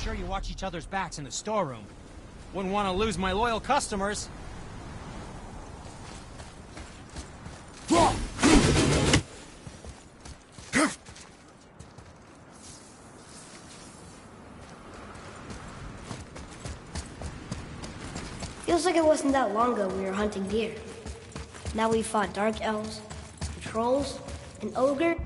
sure you watch each other's backs in the storeroom. Wouldn't want to lose my loyal customers. Feels like it wasn't that long ago we were hunting deer. Now we fought dark elves, trolls, an ogre.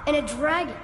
And a dragon.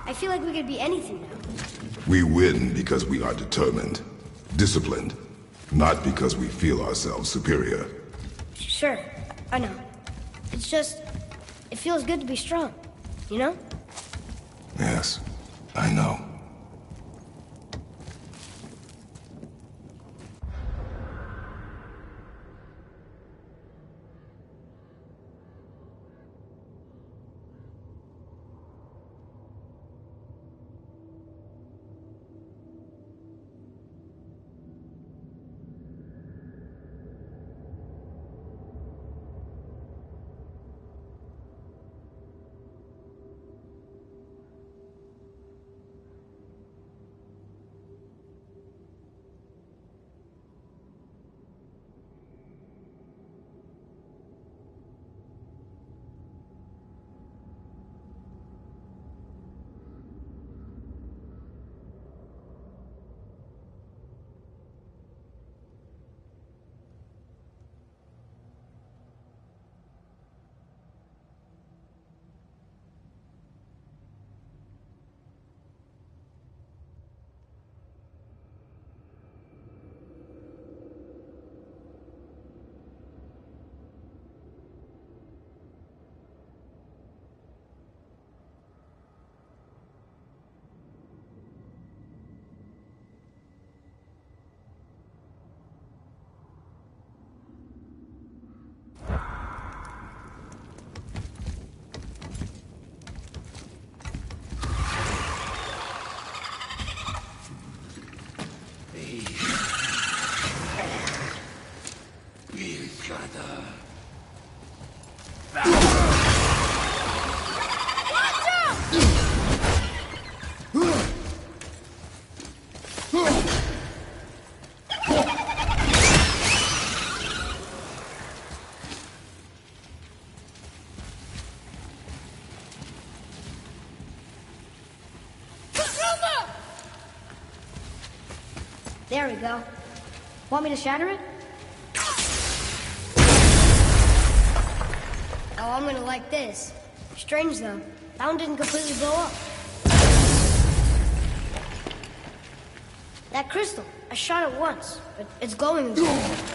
I feel like we could be anything now. We win because we are determined, disciplined, not because we feel ourselves superior. Sure, I know. It's just, it feels good to be strong, you know? Yes, I know. There we go. Want me to shatter it? Oh, I'm gonna like this. Strange though, that one didn't completely blow up. That crystal, I shot it once, but it's glowing again.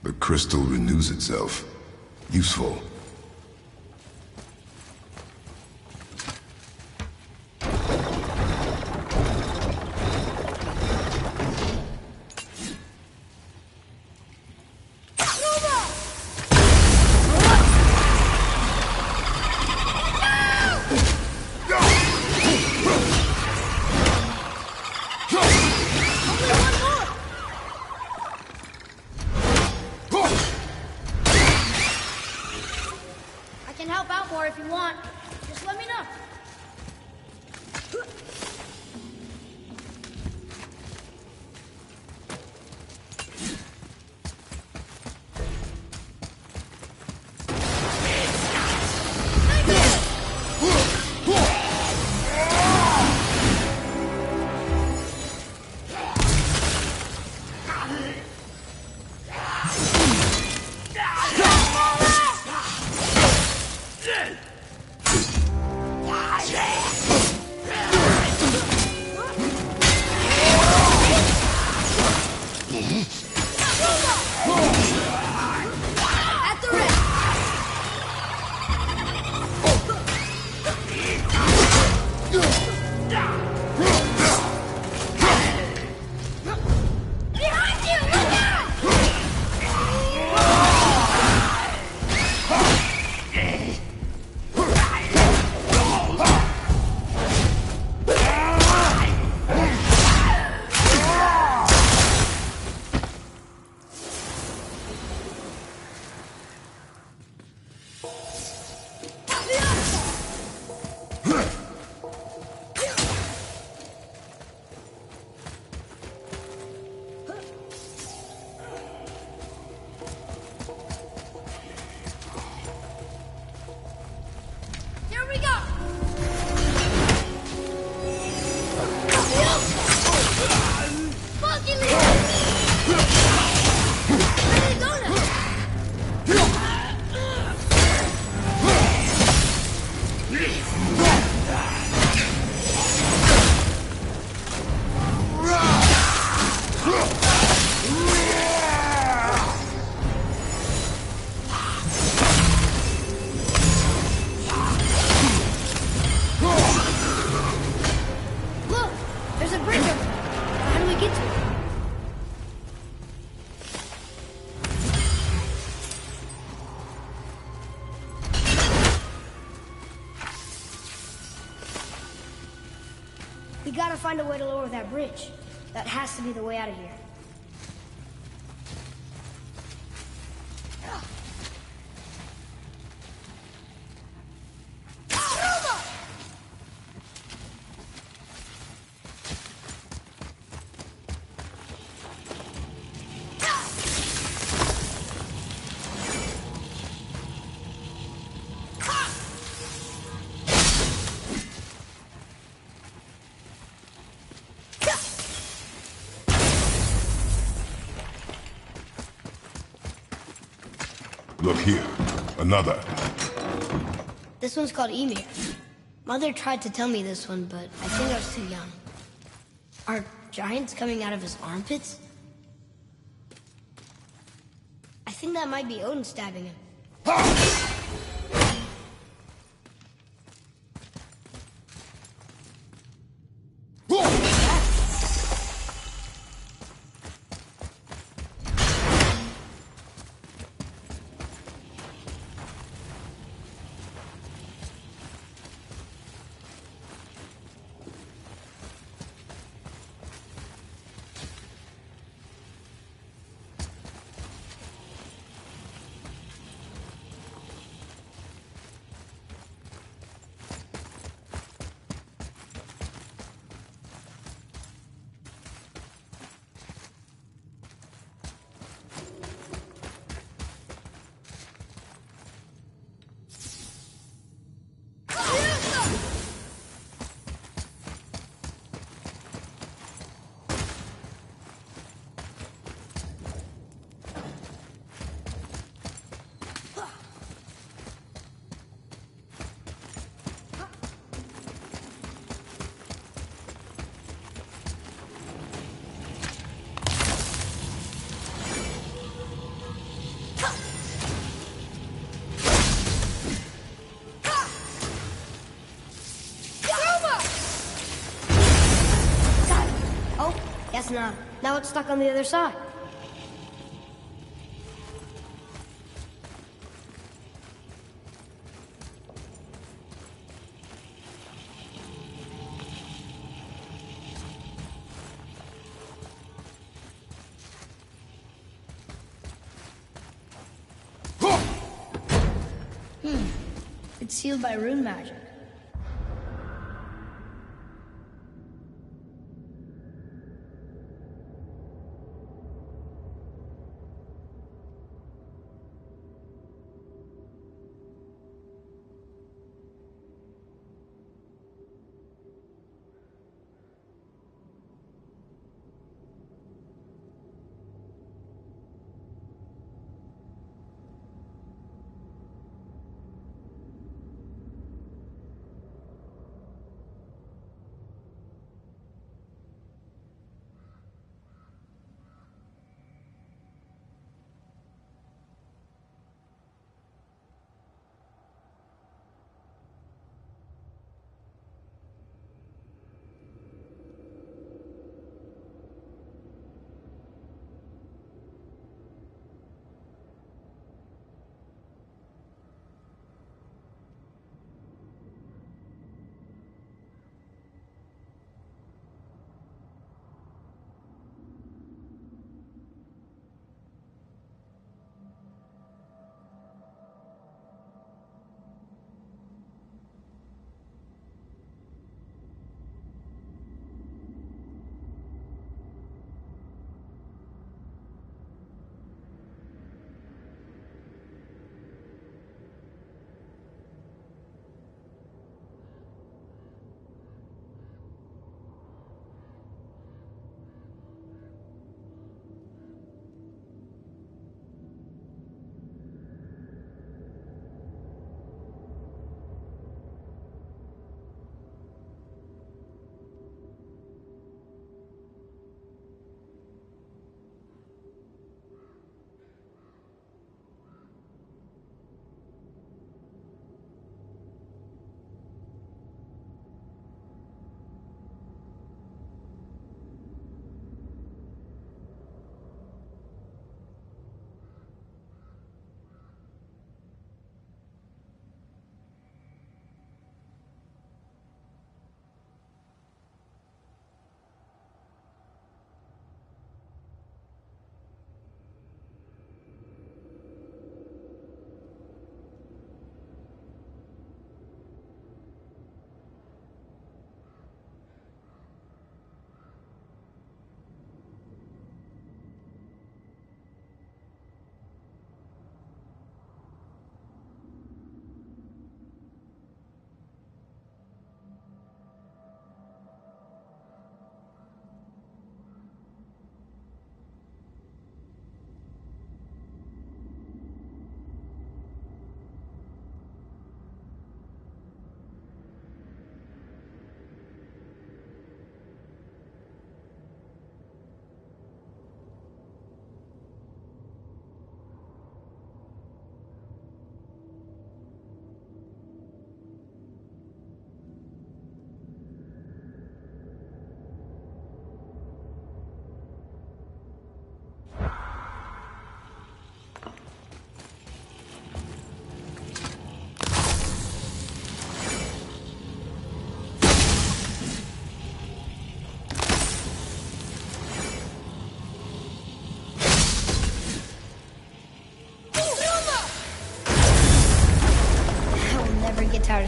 The crystal renews itself. Useful. If you want, just let me know. We gotta find a way to lower that bridge. That has to be the way out of here. Look here. Another. This one's called Emir. Mother tried to tell me this one, but I think I was too young. Are giants coming out of his armpits? I think that might be Odin stabbing him. Guess not. Now it's stuck on the other side. It's sealed by rune magic.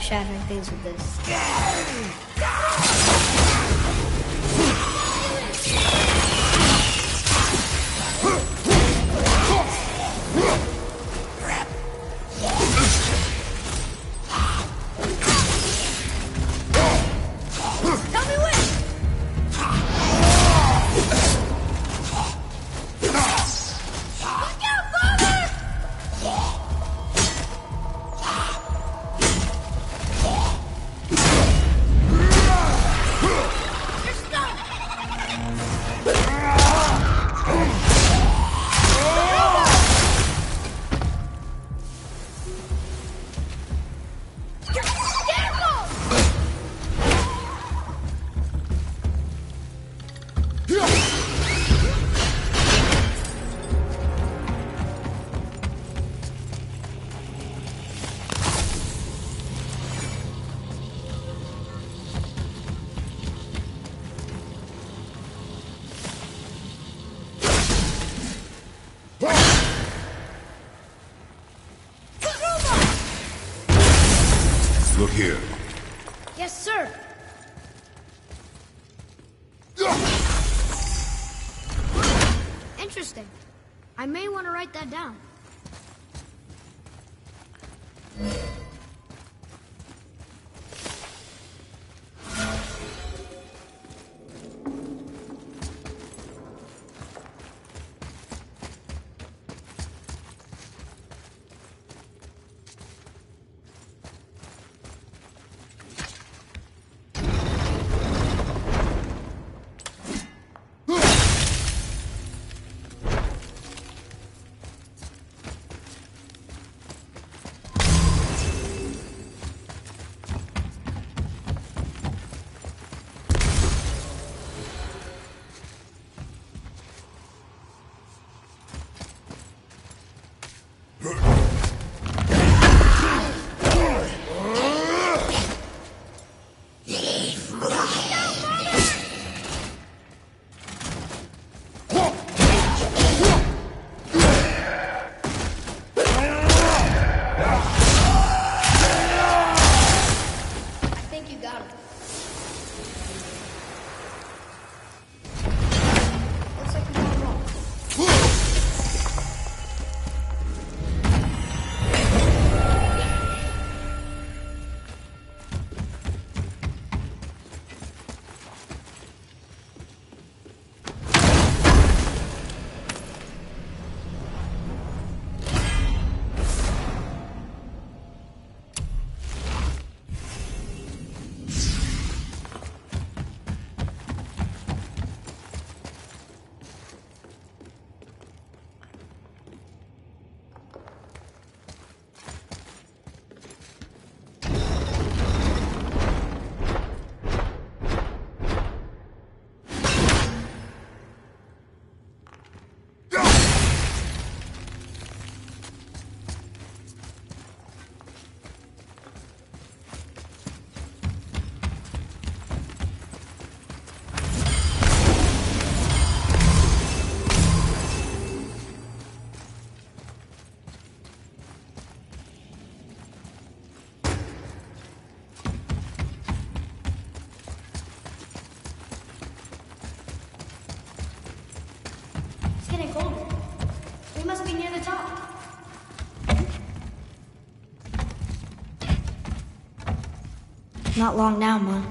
shattering things with this. Look here. Yes, sir. Interesting. I may want to write that down. getting colder. We must be near the top. Not long now, Mom.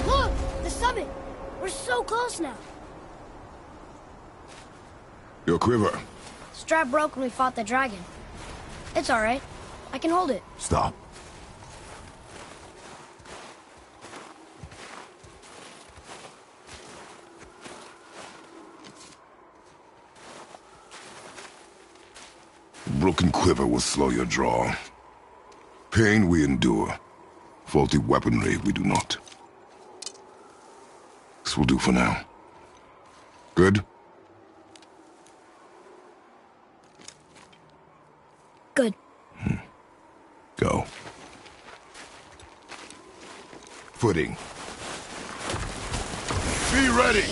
Look! The summit! We're so close now. Your quiver. Strap broke when we fought the dragon. It's all right. I can hold it. Stop. Broken quiver will slow your draw. Pain we endure. Faulty weaponry we do not. This will do for now. Good? Good. Go. footing. Be ready!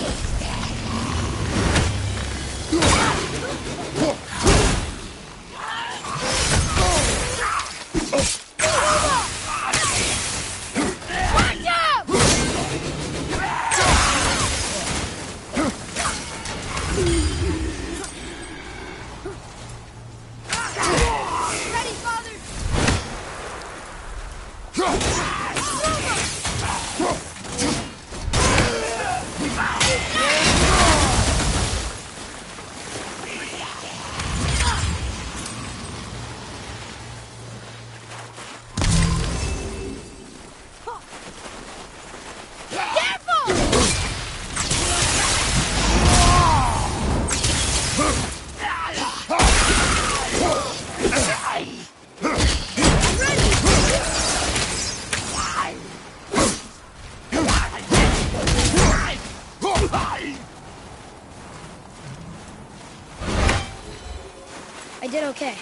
I did okay,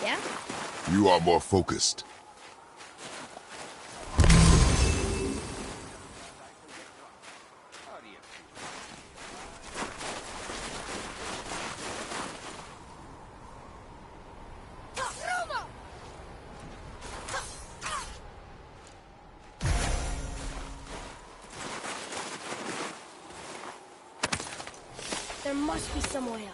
yeah? You are more focused. There must be some way up.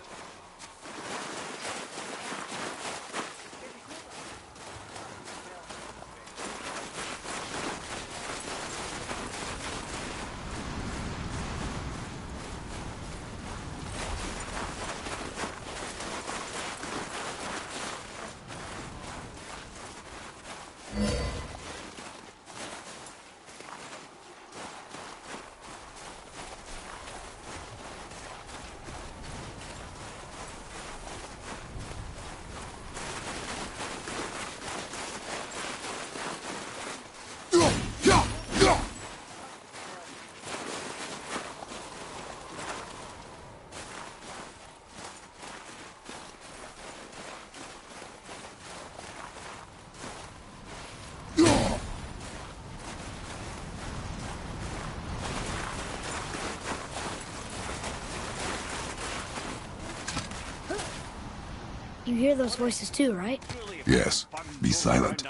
You hear those voices too, right? Yes. Be silent. You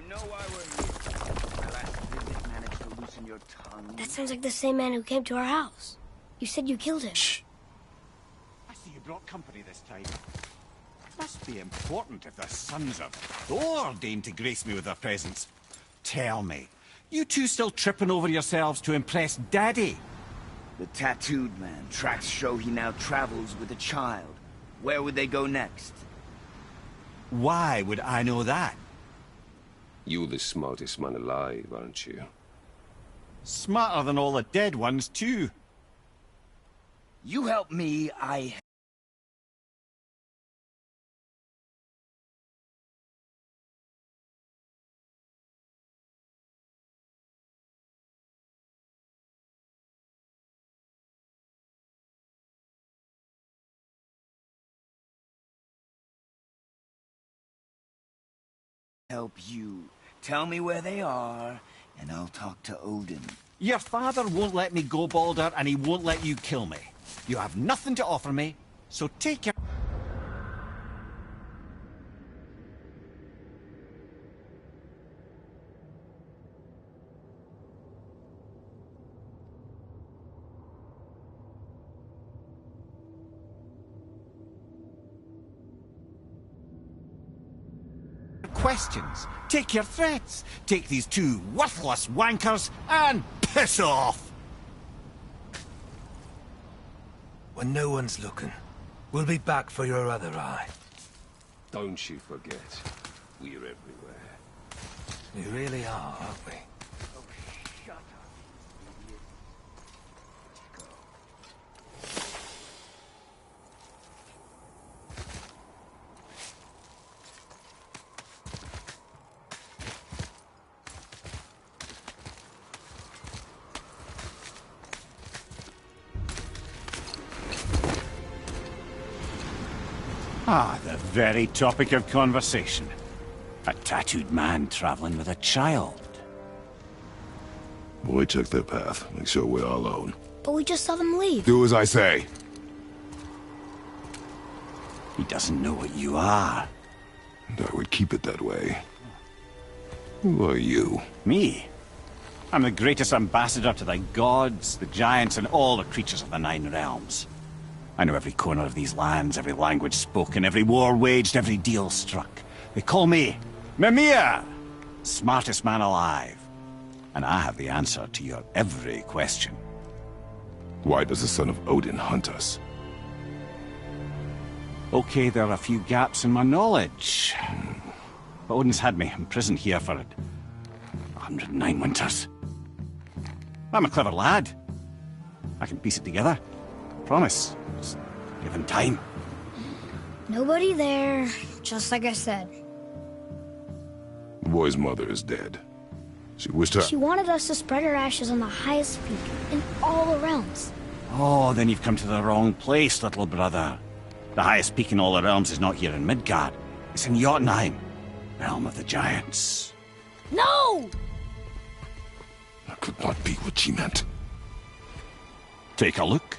know why we're here. My last visit managed to loosen your tongue. That sounds like the same man who came to our house. You said you killed him. Shh. I see you brought company this time. Must be important if the sons of Thor deign to grace me with their presence. Tell me, you two still tripping over yourselves to impress Daddy? The tattooed man. Tracks show he now travels with a child. Where would they go next? Why would I know that? You're the smartest man alive, aren't you? Smarter than all the dead ones, too. You help me, I... help you. Tell me where they are, and I'll talk to Odin. Your father won't let me go, Balder, and he won't let you kill me. You have nothing to offer me, so take your... questions. Take your threats. Take these two worthless wankers and piss off. When no one's looking, we'll be back for your other eye. Don't you forget, we're everywhere. We really are, aren't we? Ah, the very topic of conversation. A tattooed man traveling with a child. Boy, check their path. Make sure we're alone. But we just saw them leave. Do as I say. He doesn't know what you are. And I would keep it that way. Who are you? Me? I'm the greatest ambassador to the gods, the giants, and all the creatures of the Nine Realms. I know every corner of these lands, every language spoken, every war waged, every deal struck. They call me Mimir, smartest man alive. And I have the answer to your every question. Why does the son of Odin hunt us? Okay, there are a few gaps in my knowledge. But Odin's had me imprisoned here for 109 winters. I'm a clever lad. I can piece it together. Promise. Just give him time. Nobody there, just like I said. The boy's mother is dead. She wished her... She wanted us to spread her ashes on the highest peak in all the realms. Oh, then you've come to the wrong place, little brother. The highest peak in all the realms is not here in Midgard. It's in Jotunheim, realm of the giants. No! That could not be what she meant. Take a look.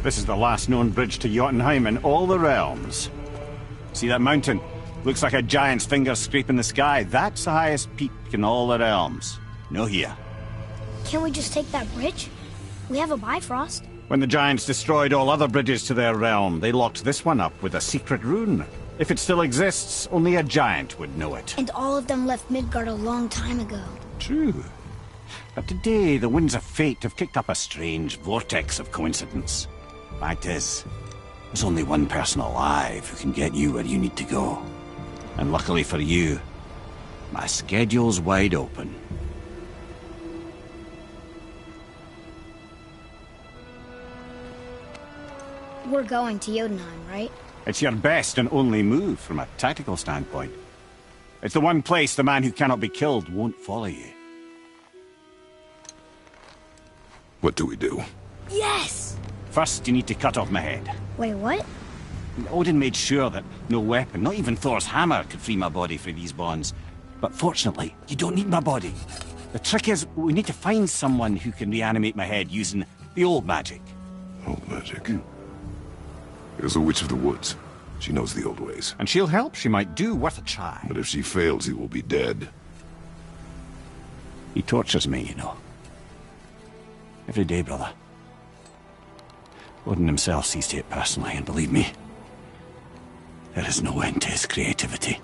This is the last known bridge to Jotunheim in all the realms. See that mountain? Looks like a giant's finger scraping the sky. That's the highest peak in all the realms. No here. Can't we just take that bridge? We have a Bifrost. When the giants destroyed all other bridges to their realm, they locked this one up with a secret rune. If it still exists, only a giant would know it. And all of them left Midgard a long time ago. True. But today, the winds of fate have kicked up a strange vortex of coincidence. Fact is, there's only one person alive who can get you where you need to go. And luckily for you, my schedule's wide open. We're going to Jotunheim, right? It's your best and only move from a tactical standpoint. It's the one place the man who cannot be killed won't follow you. What do we do? Yes! First, you need to cut off my head. Wait, what? Odin made sure that no weapon, not even Thor's hammer, could free my body from these bonds. But fortunately, you don't need my body. The trick is, we need to find someone who can reanimate my head using the old magic. Old magic. There's a witch of the woods. She knows the old ways. And she'll help. She might do worth a try. But if she fails, he will be dead. He tortures me, you know. Every day, brother. Odin himself sees to it personally, and believe me, there is no end to his creativity.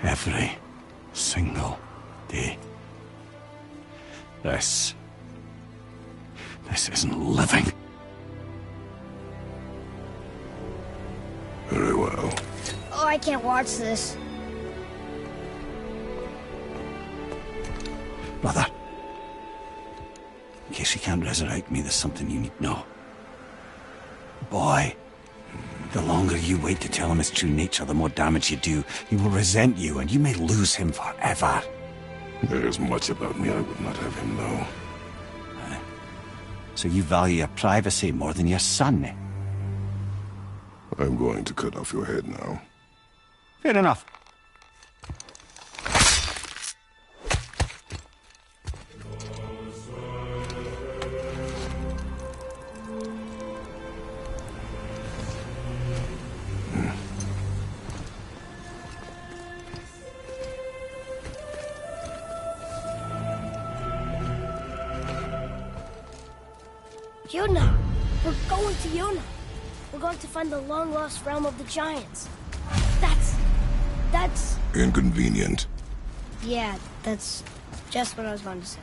Every single day. This isn't living. Very well. Oh, I can't watch this. Brother, in case he can't resurrect me, there's something you need to know. Boy, the longer you wait to tell him his true nature, the more damage you do. He will resent you, and you may lose him forever. There's much about me I would not have him know. So you value your privacy more than your son, eh? I'm going to cut off your head now. Fair enough. Yona! We're going to Yona! We're going to find the long-lost realm of the giants. That's... Inconvenient. Yeah, that's just what I was going to say.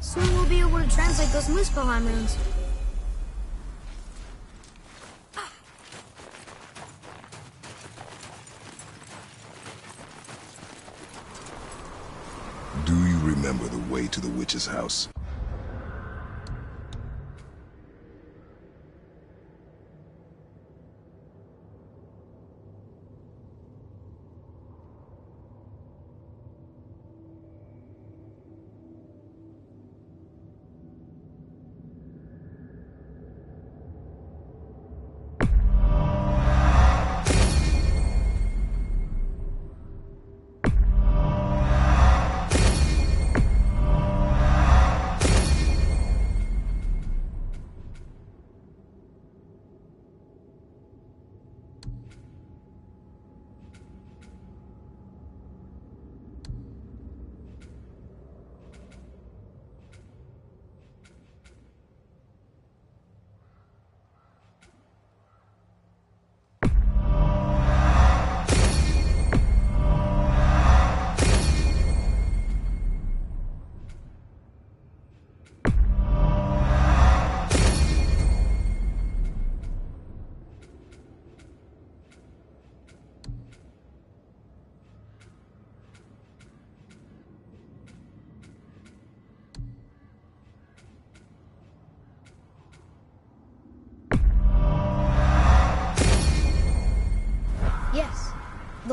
Soon we'll be able to translate those Muspelheim runes. Do you remember the way to the witch's house?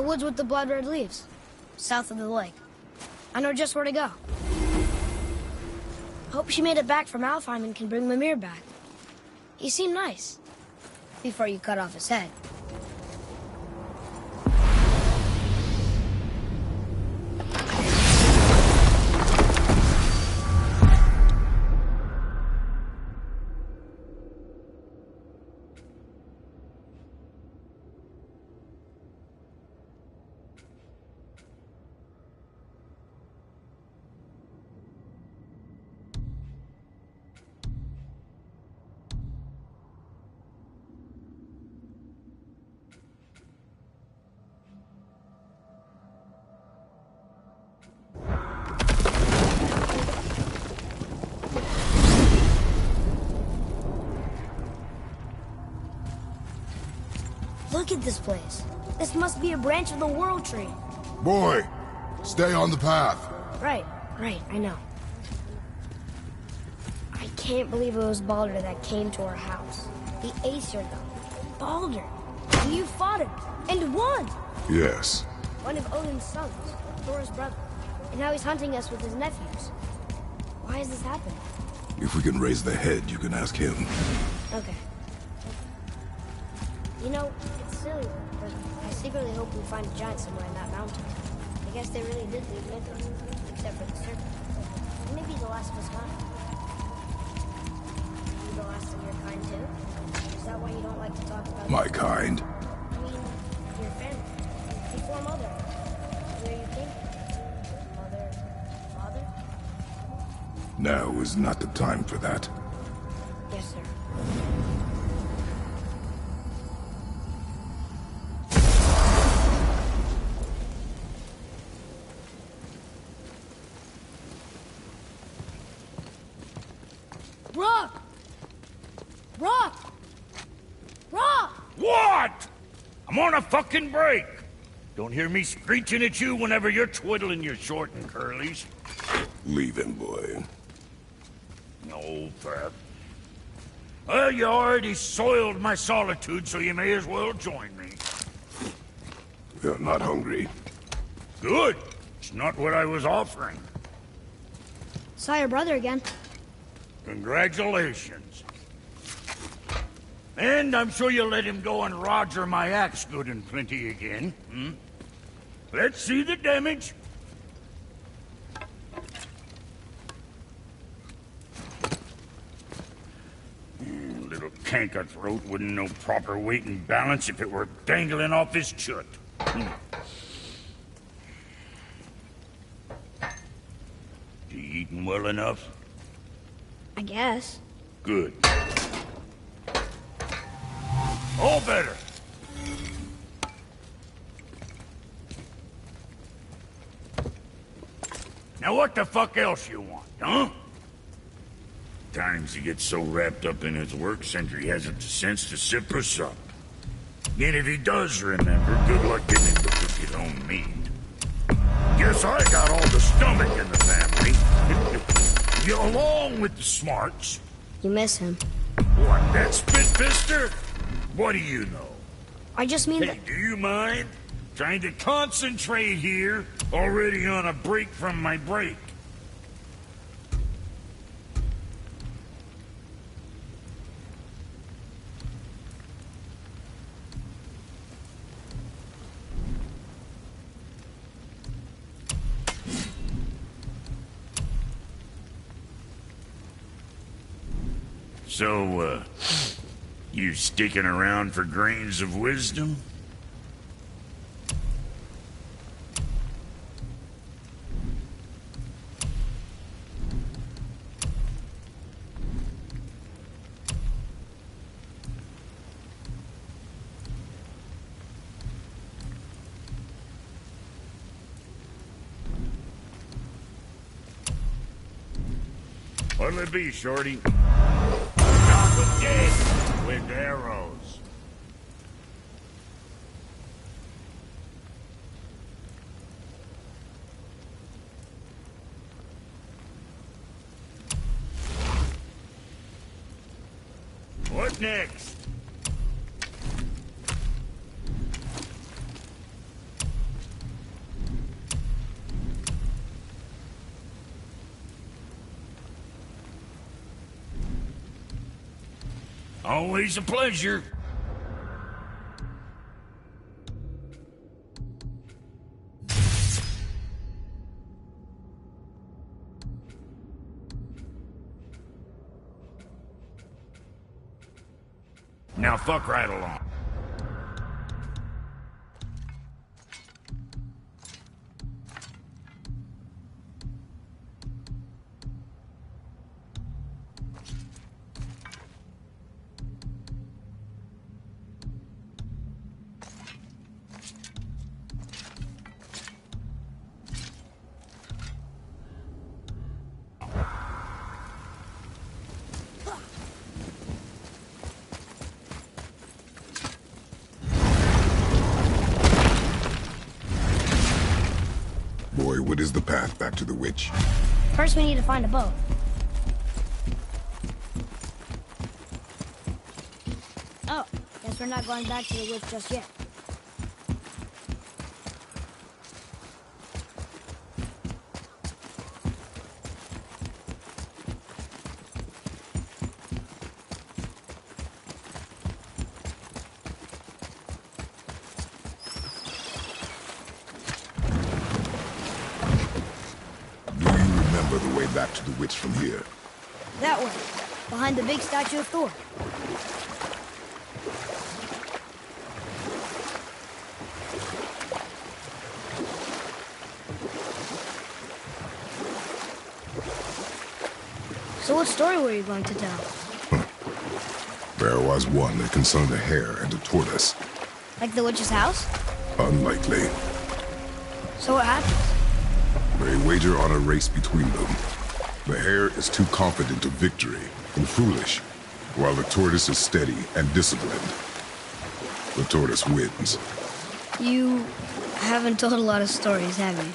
woods with the blood-red leaves. South of the lake. I know just where to go. Hope she made it back from Alfheim and can bring Mimir back. He seemed nice. Before you cut off his head. Look at this place. This must be a branch of the World Tree. Boy, stay on the path. Right, I know. I can't believe it was Baldur that came to our house. The Aesir, though. Baldur. And you fought him. And won! Yes. One of Odin's sons. Thor's brother. And now he's hunting us with his nephews. Why is this happening? If we can raise the head, you can ask him. Okay. You know, it's silly, but I secretly hope we find a giant somewhere in that mountain. I guess they really did leave Mythos, except for the serpent. And maybe the last of us kind. You the last of your kind too? Is that why you don't like to talk about My kind? I mean, your family. Before Mother. Where you came from. Mother, father? Now is not the time for that. Yes, sir. Rock! Rock! Rock! What? I'm on a fucking break. Don't hear me screeching at you whenever you're twiddling your short and curlies. Leave him, boy. No, Pat. Well, you already soiled my solitude, so you may as well join me. We're not hungry. Good. It's not what I was offering. Saw your brother again. Congratulations. And I'm sure you'll let him go and roger my axe good and plenty again. Hmm? Let's see the damage. Little canker throat wouldn't know proper weight and balance if it were dangling off his chut. You eating well enough? I guess. Good. All better. Now what the fuck else you want, huh? Times he gets so wrapped up in his work, Sentry hasn't the sense to sip or sup. And if he does remember, good luck getting him to cook his own meat. Guess I got all the stomach in the family. You along with the smarts. You miss him. What, that spit-fister? What do you know? I just mean Hey, that... do you mind? Trying to concentrate here, already on a break from my break. So, you sticking around for grains of wisdom? What'll it be, Shorty? Knock 'em dead with arrows. What next? Always a pleasure. Now fuck right along. Boy, what is the path back to the witch? First, we need to find a boat. Oh, guess we're not going back to the witch just yet. The way back to the witch from here. That way, behind the big statue of Thor. So what story were you going to tell? There was one that concerned a hare and a tortoise. Like the witch's house? Unlikely. So what happened? They wager on a race between them. The hare is too confident of victory and foolish, while the tortoise is steady and disciplined. The tortoise wins. You haven't told a lot of stories, have you?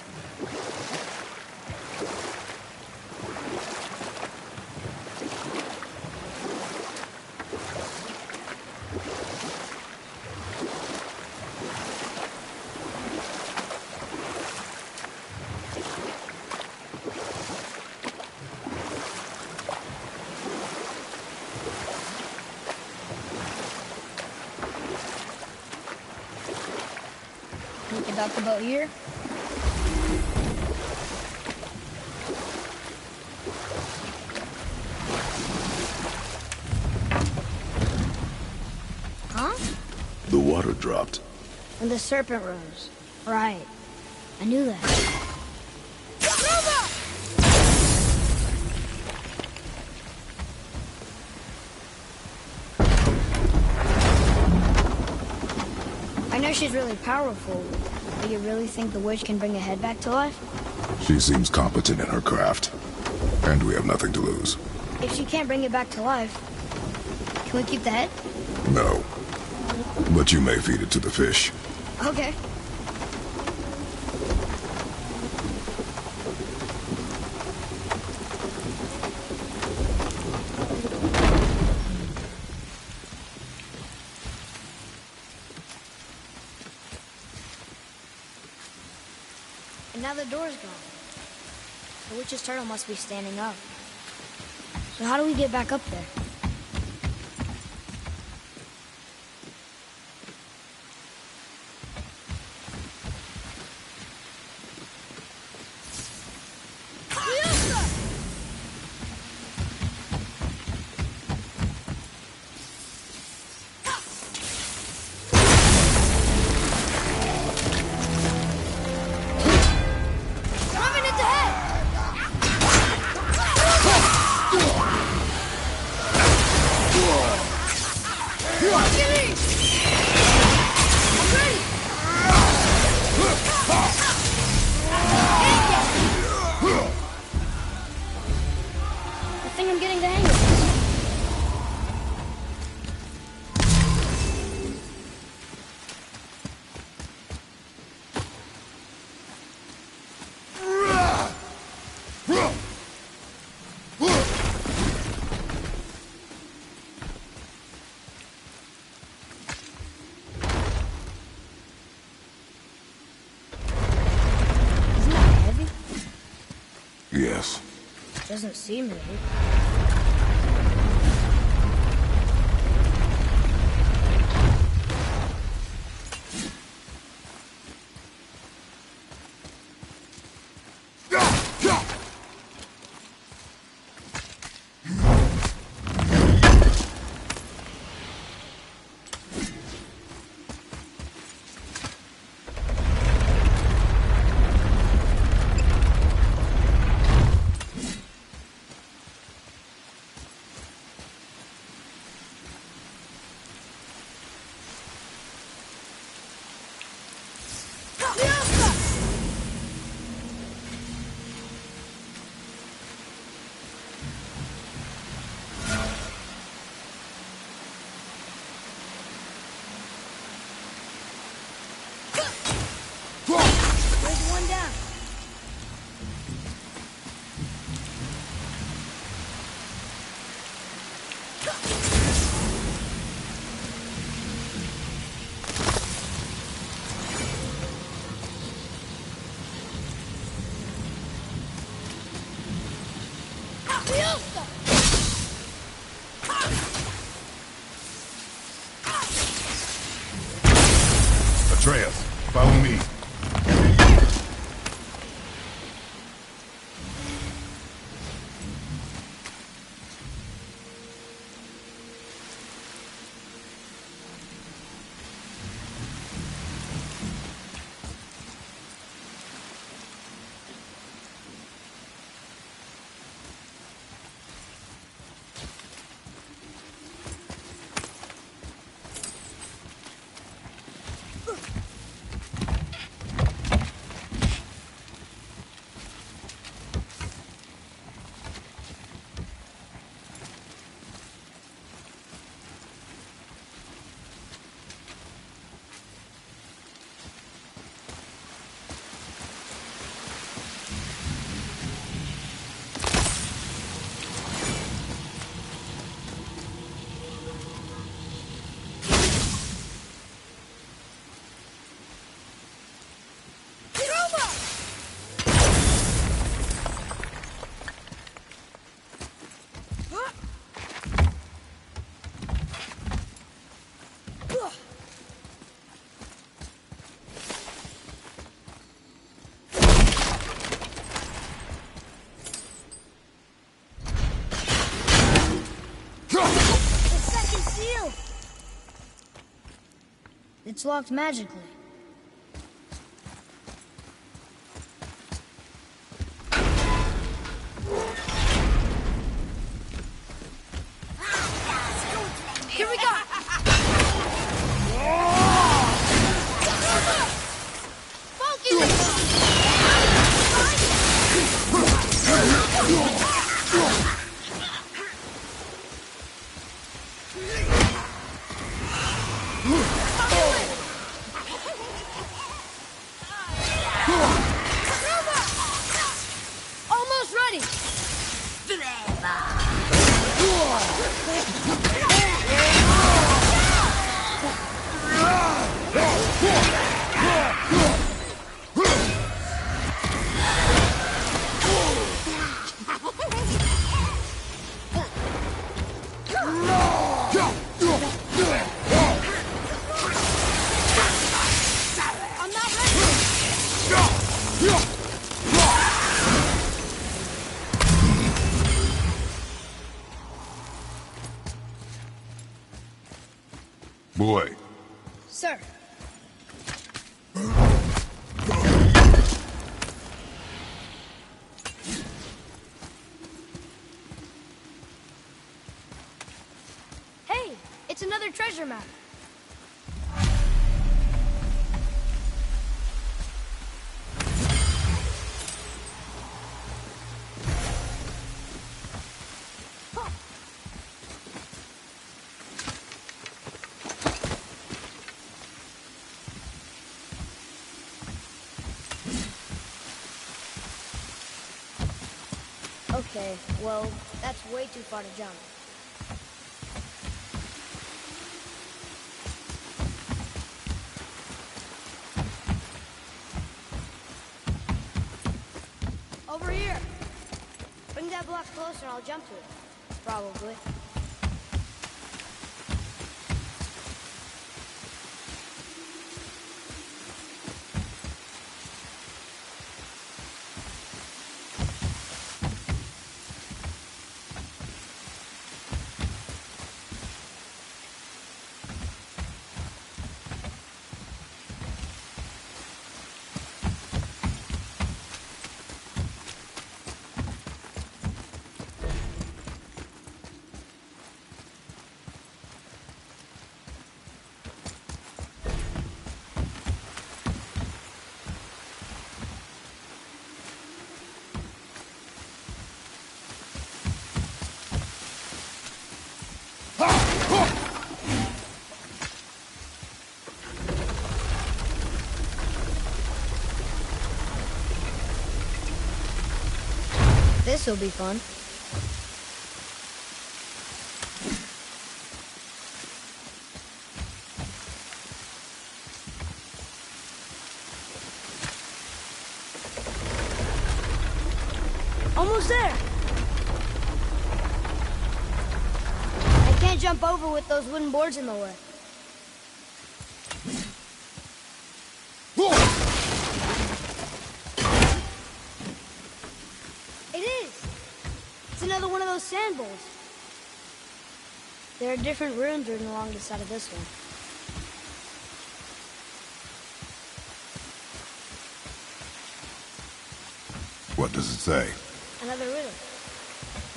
We can dock the boat here. Huh? The water dropped. And the serpent rose. Right. I knew that. I know she's really powerful, but you really think the witch can bring a head back to life? She seems competent in her craft, and we have nothing to lose. If she can't bring it back to life, can we keep the head? No. But you may feed it to the fish. Okay. And now the door's gone. The witch's turtle must be standing up. So how do we get back up there? I think I'm getting the hang of this. Isn't that heavy? Yes. Doesn't seem heavy. There's one down. Atreus, follow me. It's locked magically. Here we go! Almost ready! I'm not ready! Boy. Sir. Hey, it's another treasure map. Okay, well, that's way too far to jump. Over here! Bring that block closer and I'll jump to it. Probably. This'll be fun. Almost there! I can't jump over with those wooden boards in the way. It is! It's another one of those sand bowls. There are different runes written along the side of this one. What does it say? Another riddle.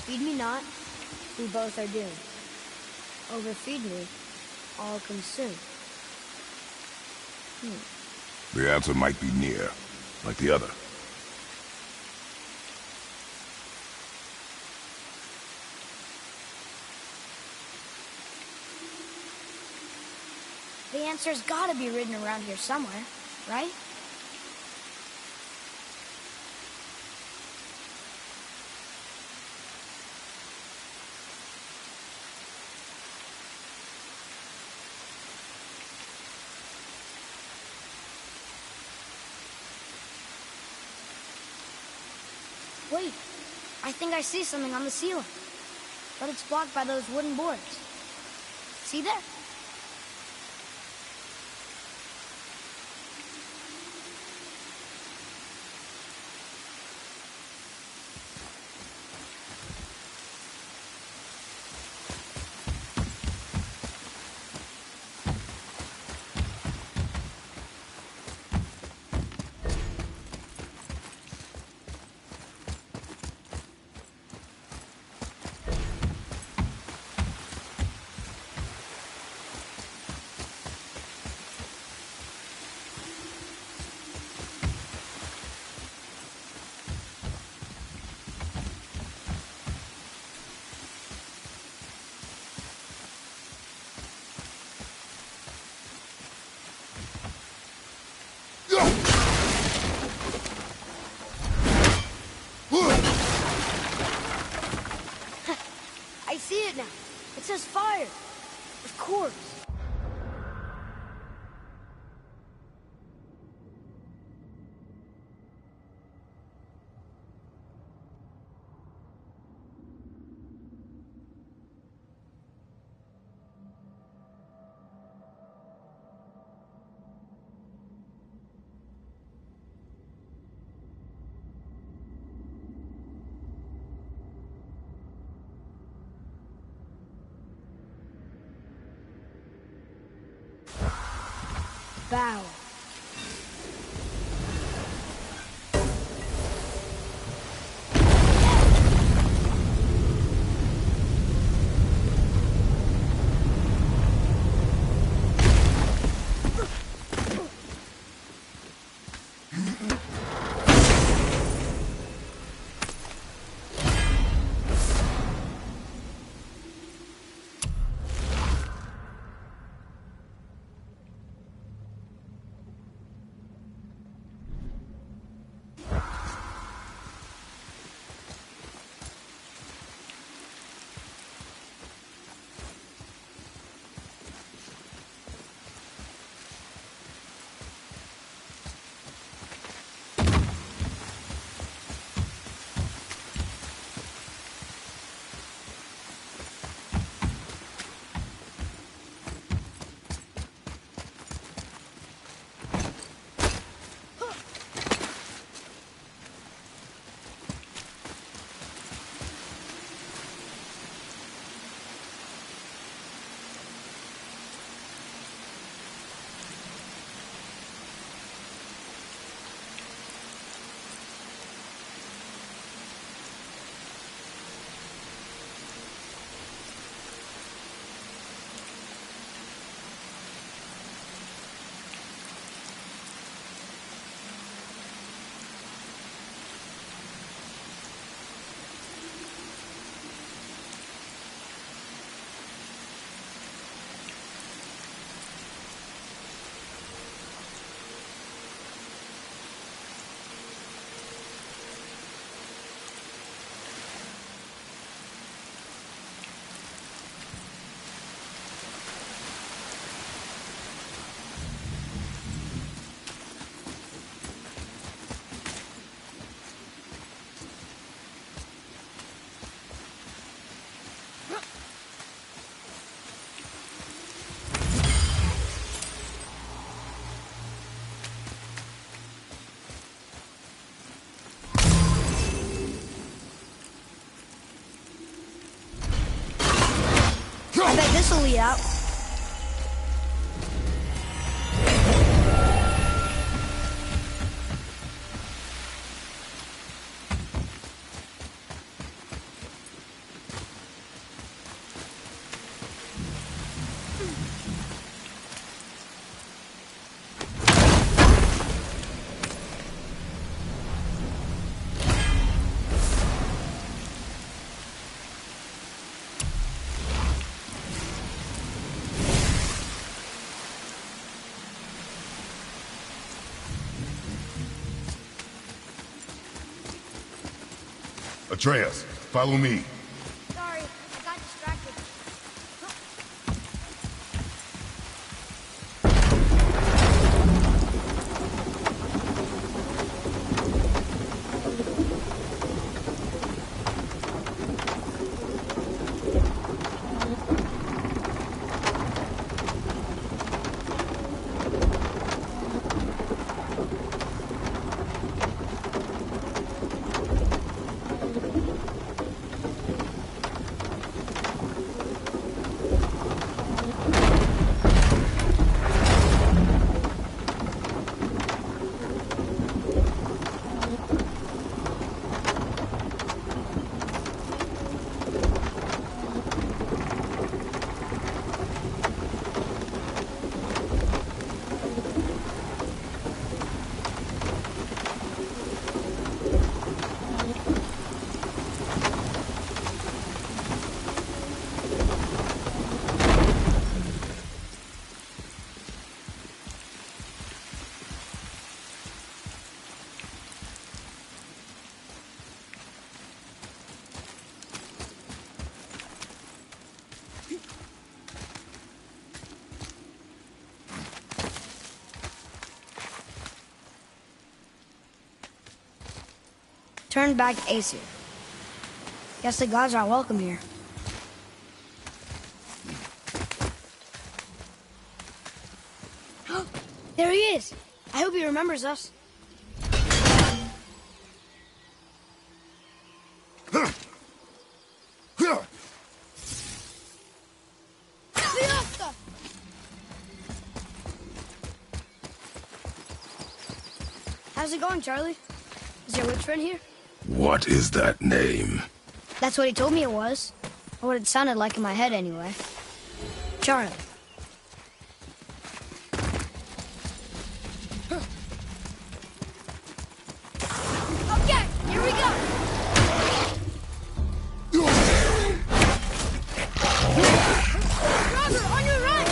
Feed me not, we both are doomed. Overfeed me, all consumed. The answer might be near, like the other. The answer's gotta be written around here somewhere, right? Wait, I think I see something on the ceiling. But it's blocked by those wooden boards. See there? I see it now. It says fire. Of course. Bow. I bet this'll lead out. Atreus, follow me. Sorry, I got distracted. Turn back Aesir. Guess the gods are welcome here. There he is! I hope he remembers us. How's it going, Charlie? Is your witch friend here? What is that name? That's what he told me it was. Or what it sounded like in my head, anyway. Charlie. Okay, here we go! Roger, on your right!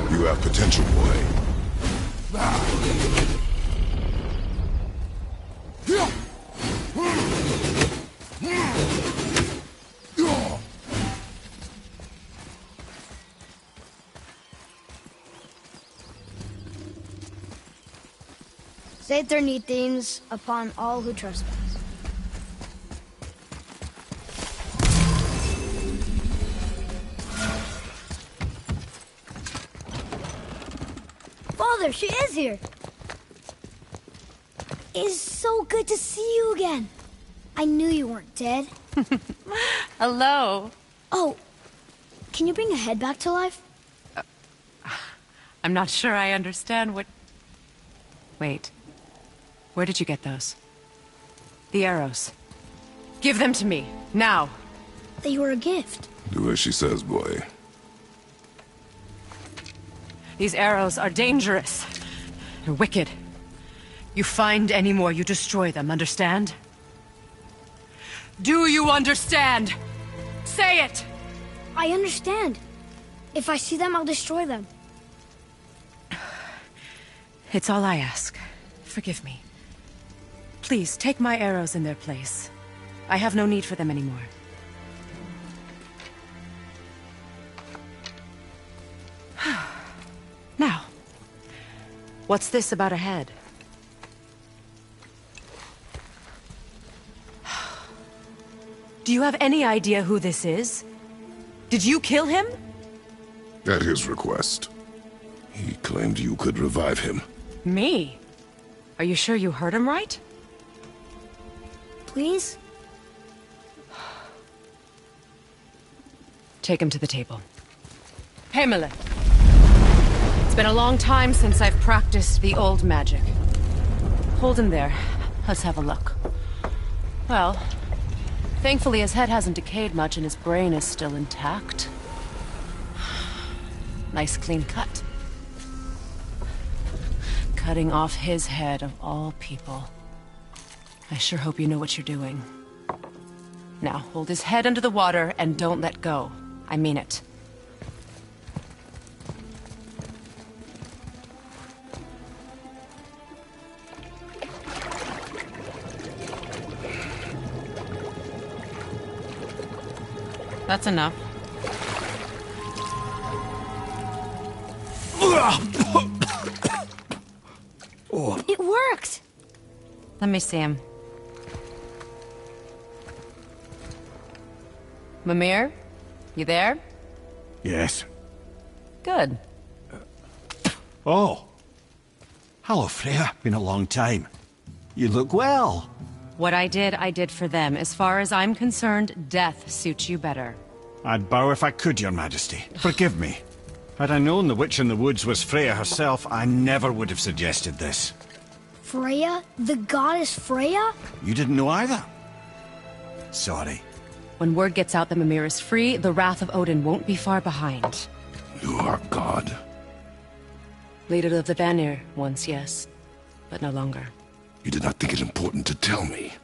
You have potential, boy. Saith their neat themes upon all who trespass. Father, she is here! It is so good to see you again. I knew you weren't dead. Hello. Oh, can you bring a head back to life? I'm not sure I understand what... Wait. Where did you get those? The arrows. Give them to me, now. They were a gift. Do as she says, boy. These arrows are dangerous. They're wicked. You find any more, you destroy them, understand? Do you understand? Say it! I understand. If I see them, I'll destroy them. It's all I ask. Forgive me. Please, take my arrows in their place. I have no need for them anymore. Now, what's this about a head? Do you have any idea who this is? Did you kill him? At his request. He claimed you could revive him. Me? Are you sure you heard him right? Please? Take him to the table. Hamlet. It's been a long time since I've practiced the old magic. Hold him there. Let's have a look. Well, thankfully his head hasn't decayed much and his brain is still intact. Nice clean cut. Cutting off his head of all people. I sure hope you know what you're doing. Now, hold his head under the water and don't let go. I mean it. That's enough. It worked! Let me see him. Mimir? You there? Yes. Good. Oh. Hello, Freya. Been a long time. You look well. What I did for them. As far as I'm concerned, death suits you better. I'd bow if I could, Your Majesty. Forgive me. Had I known the witch in the woods was Freya herself, I never would have suggested this. Freya? The goddess Freya? You didn't know either? Sorry. When word gets out that Mimir is free, the wrath of Odin won't be far behind. You are God. Leader of the Vanir, once, yes. But no longer. You did not think it important to tell me.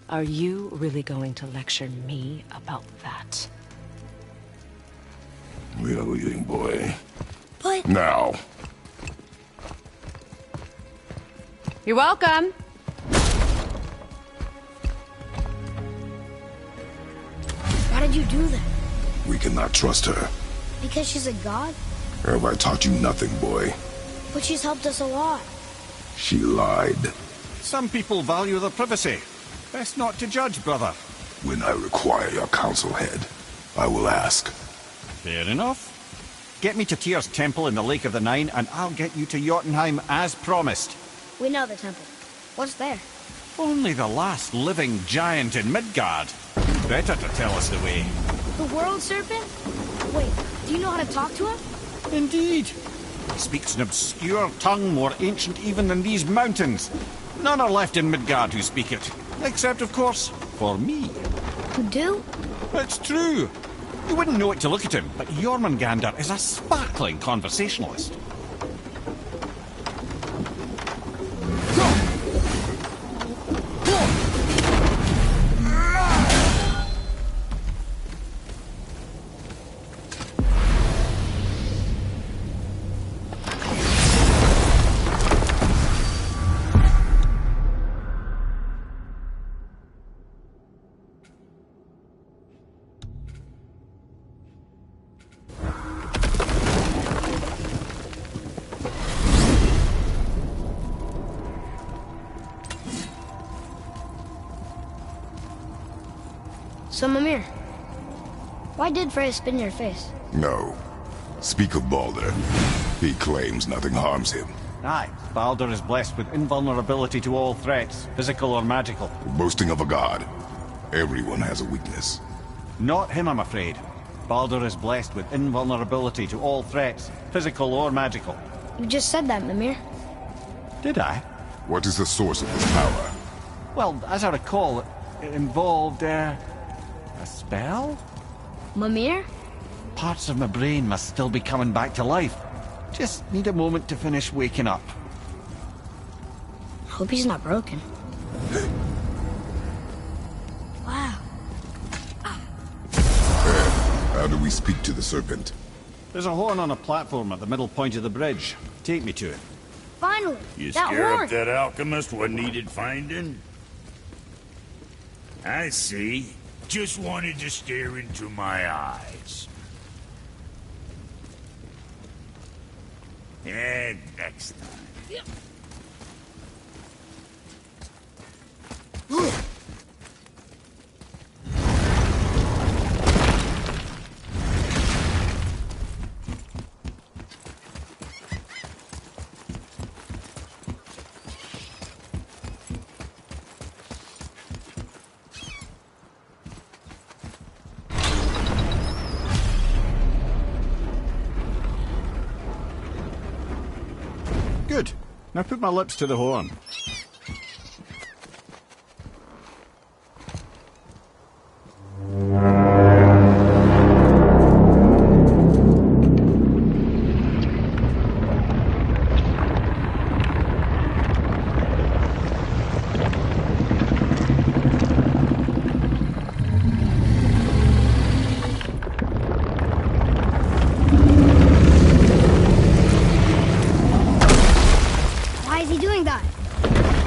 Are you really going to lecture me about that? We are leaving, boy. But... Now. You're welcome. Why did you do that? We cannot trust her. Because she's a god? Have I taught you nothing, boy? But she's helped us a lot. She lied. Some people value their privacy. Best not to judge, brother. When I require your council head, I will ask. Fair enough. Get me to Tyr's temple in the Lake of the Nine, and I'll get you to Jotunheim as promised. We know the temple. What's there? Only the last living giant in Midgard. Better to tell us the way. The world serpent? Wait, do you know how to talk to him? Indeed. He speaks an obscure tongue more ancient even than these mountains. None are left in Midgard who speak it. Except, of course, for me. Who do? It's true. You wouldn't know it to look at him, but Jormungandr is a sparkling conversationalist. So, Mimir, why did Freya spit in your face? No. Speak of Baldur. He claims nothing harms him. Aye, Baldur is blessed with invulnerability to all threats, physical or magical. Boasting of a god. Everyone has a weakness. Not him, I'm afraid. Baldur is blessed with invulnerability to all threats, physical or magical. You just said that, Mimir. Did I? What is the source of this power? Well, as I recall, it involved, a spell? Mimir? Parts of my brain must still be coming back to life. Just need a moment to finish waking up. Hope he's not broken. Wow. How do we speak to the serpent? There's a horn on a platform at the middle point of the bridge. Take me to it. Finally! You that scare horn! up that alchemist what needed finding? I see. Just wanted to stare into my eyes. And next time. Good. Now put my lips to the horn.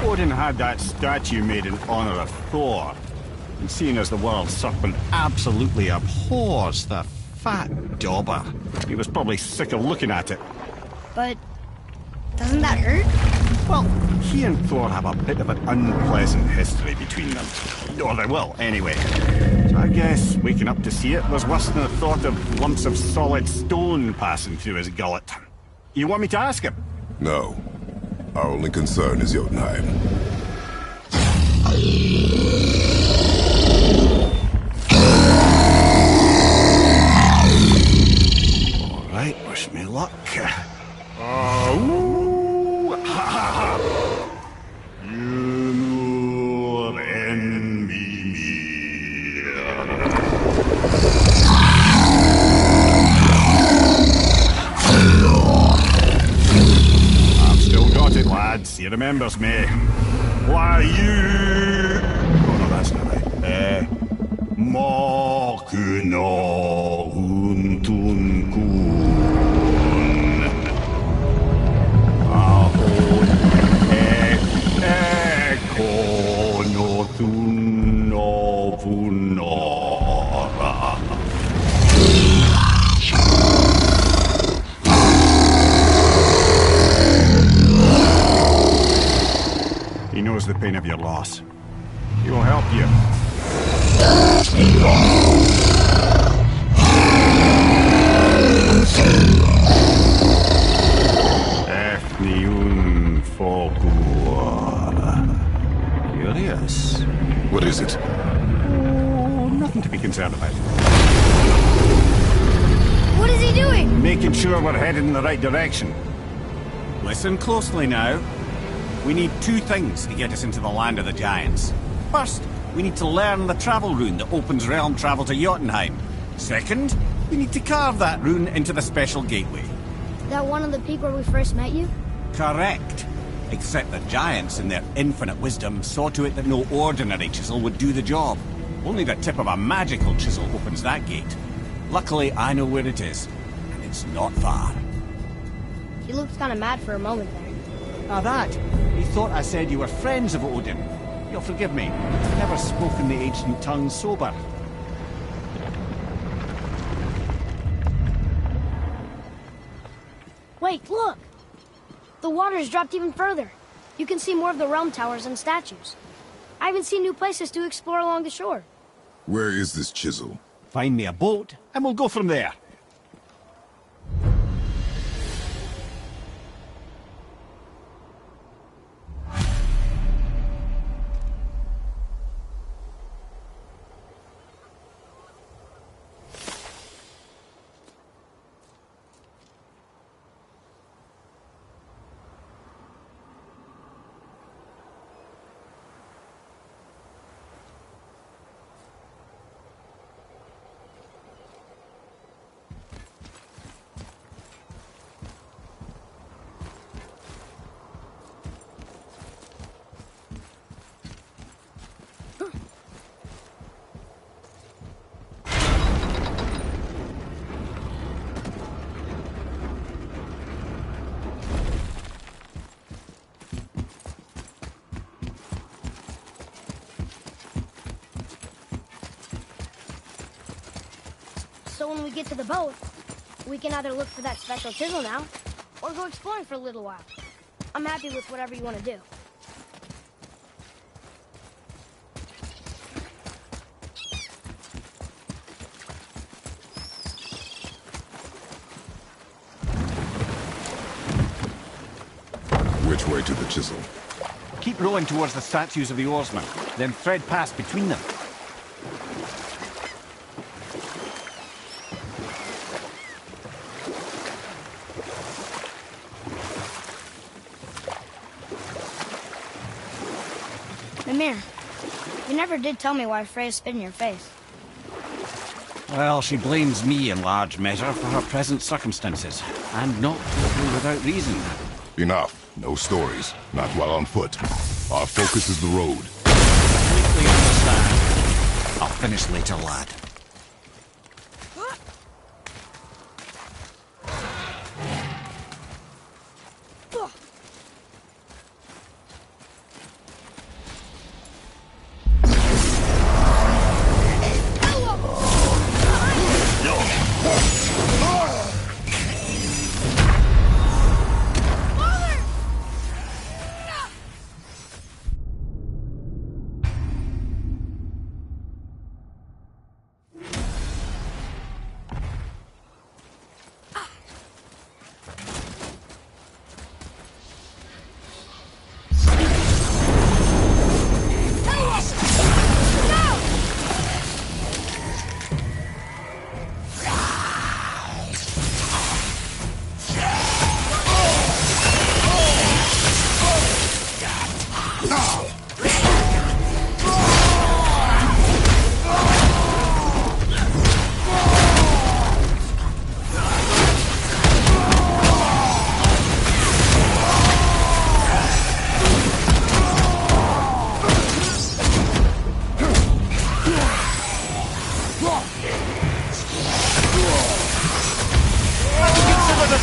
Odin had that statue made in honor of Thor. And seeing as the world serpent absolutely abhors the fat dauber, he was probably sick of looking at it. But doesn't that hurt? Well, he and Thor have a bit of an unpleasant history between them. Or they will, anyway. So I guess waking up to see it was worse than the thought of lumps of solid stone passing through his gullet. You want me to ask him? No. Our only concern is Jotunheim. All right, wish me luck. Lads, he remembers me. Why you? Oh no, that's not right. Makuna huntun kun. Ahon ekonothun novunora. He knows the pain of your loss. He will help you. Efniun Fogur. Curious. What is it? Oh, nothing to be concerned about. What is he doing? Making sure we're headed in the right direction. Listen closely now. We need two things to get us into the land of the giants. First, we need to learn the travel rune that opens realm travel to Jotunheim. Second, we need to carve that rune into the special gateway. That one on the peak where we first met you? Correct. Except the giants, in their infinite wisdom, saw to it that no ordinary chisel would do the job. Only the tip of a magical chisel opens that gate. Luckily, I know where it is, and it's not far. He looked kind of mad for a moment there. Now that, he thought I said you were friends of Odin. You'll forgive me. I've never spoken the ancient tongue sober. Wait, look! The water's dropped even further. You can see more of the realm towers and statues. I even see new places to explore along the shore. Where is this chisel? Find me a boat, and we'll go from there. So when we get to the boat, we can either look for that special chisel now, or go exploring for a little while. I'm happy with whatever you want to do. Which way to the chisel? Keep rowing towards the statues of the oarsmen, then thread past between them. Mimir, you never did tell me why Freya spit in your face. Well, she blames me in large measure for her present circumstances, and not totally without reason. Enough. No stories. Not while on foot. Our focus is the road. Completely understand. I'll finish later, lad.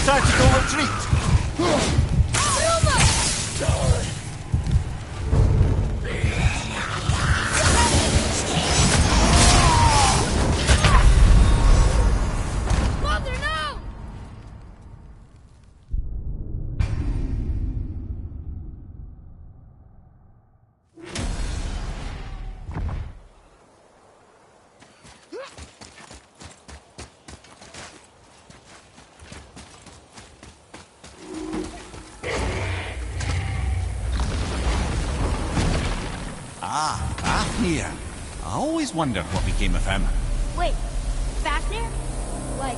Tactical retreat! Mother, no! Fafnir. I always wondered what became of him. Wait, Fafnir? Like,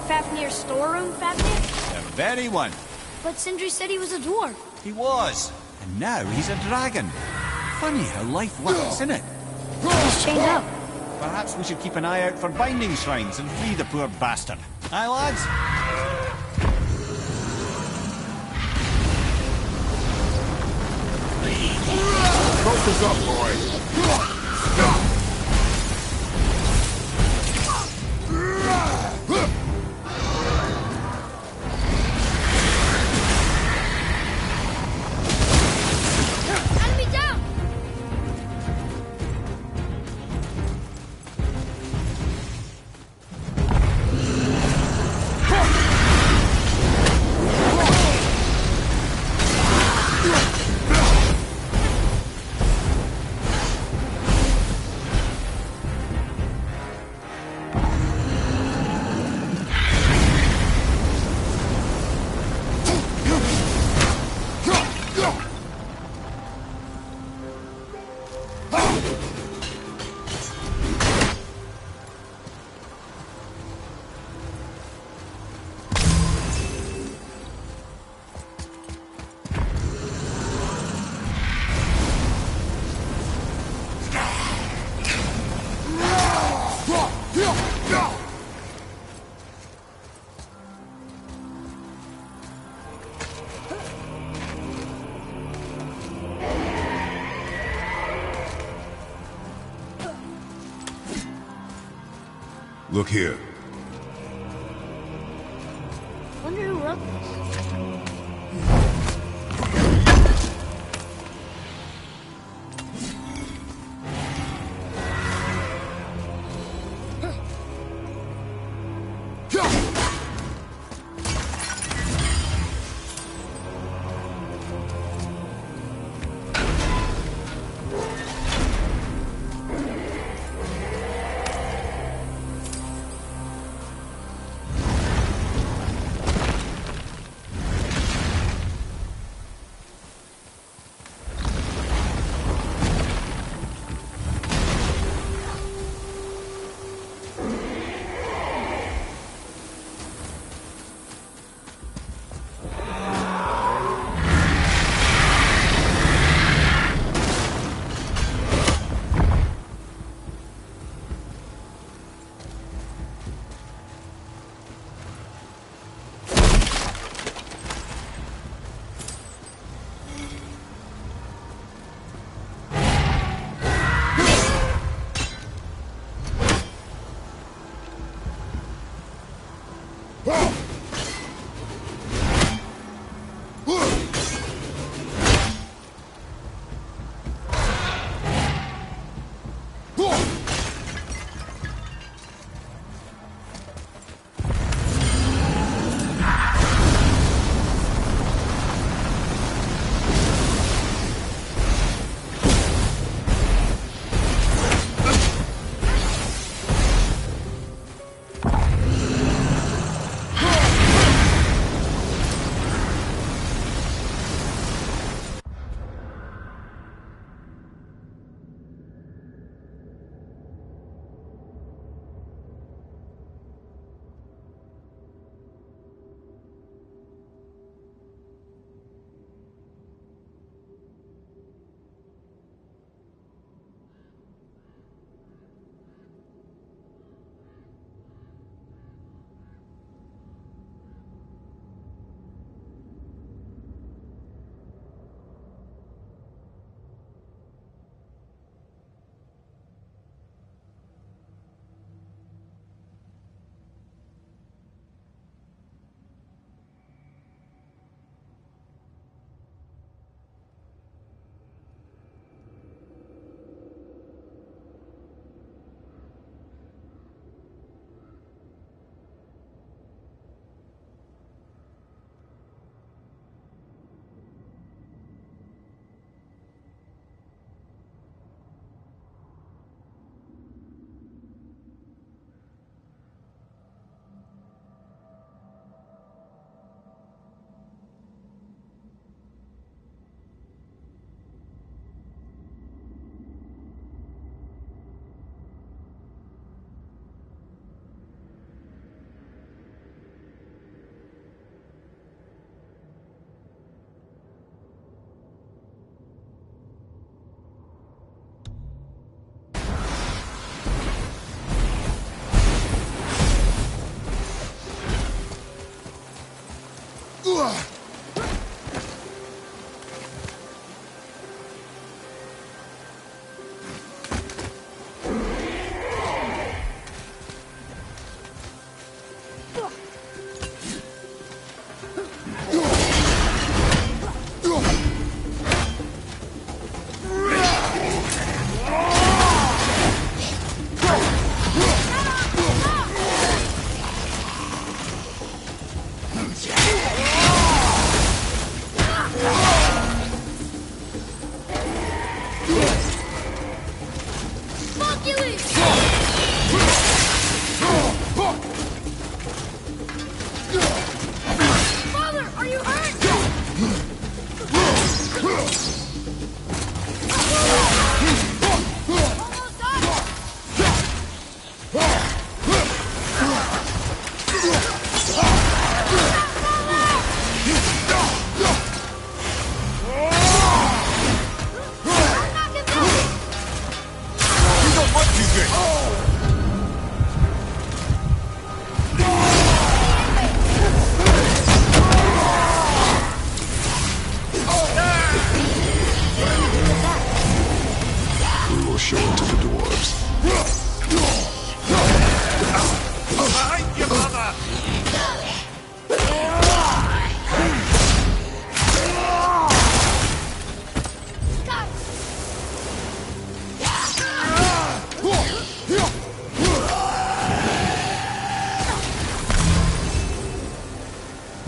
Fafnir's storeroom Fafnir? The very one. But Sindri said he was a dwarf. He was. And now he's a dragon. Funny how life works, isn't it? He's chained up. Perhaps we should keep an eye out for binding shrines and free the poor bastard. Aye, lads? Focus up, boy. Enemy down! Look here. Wonder who wrote this.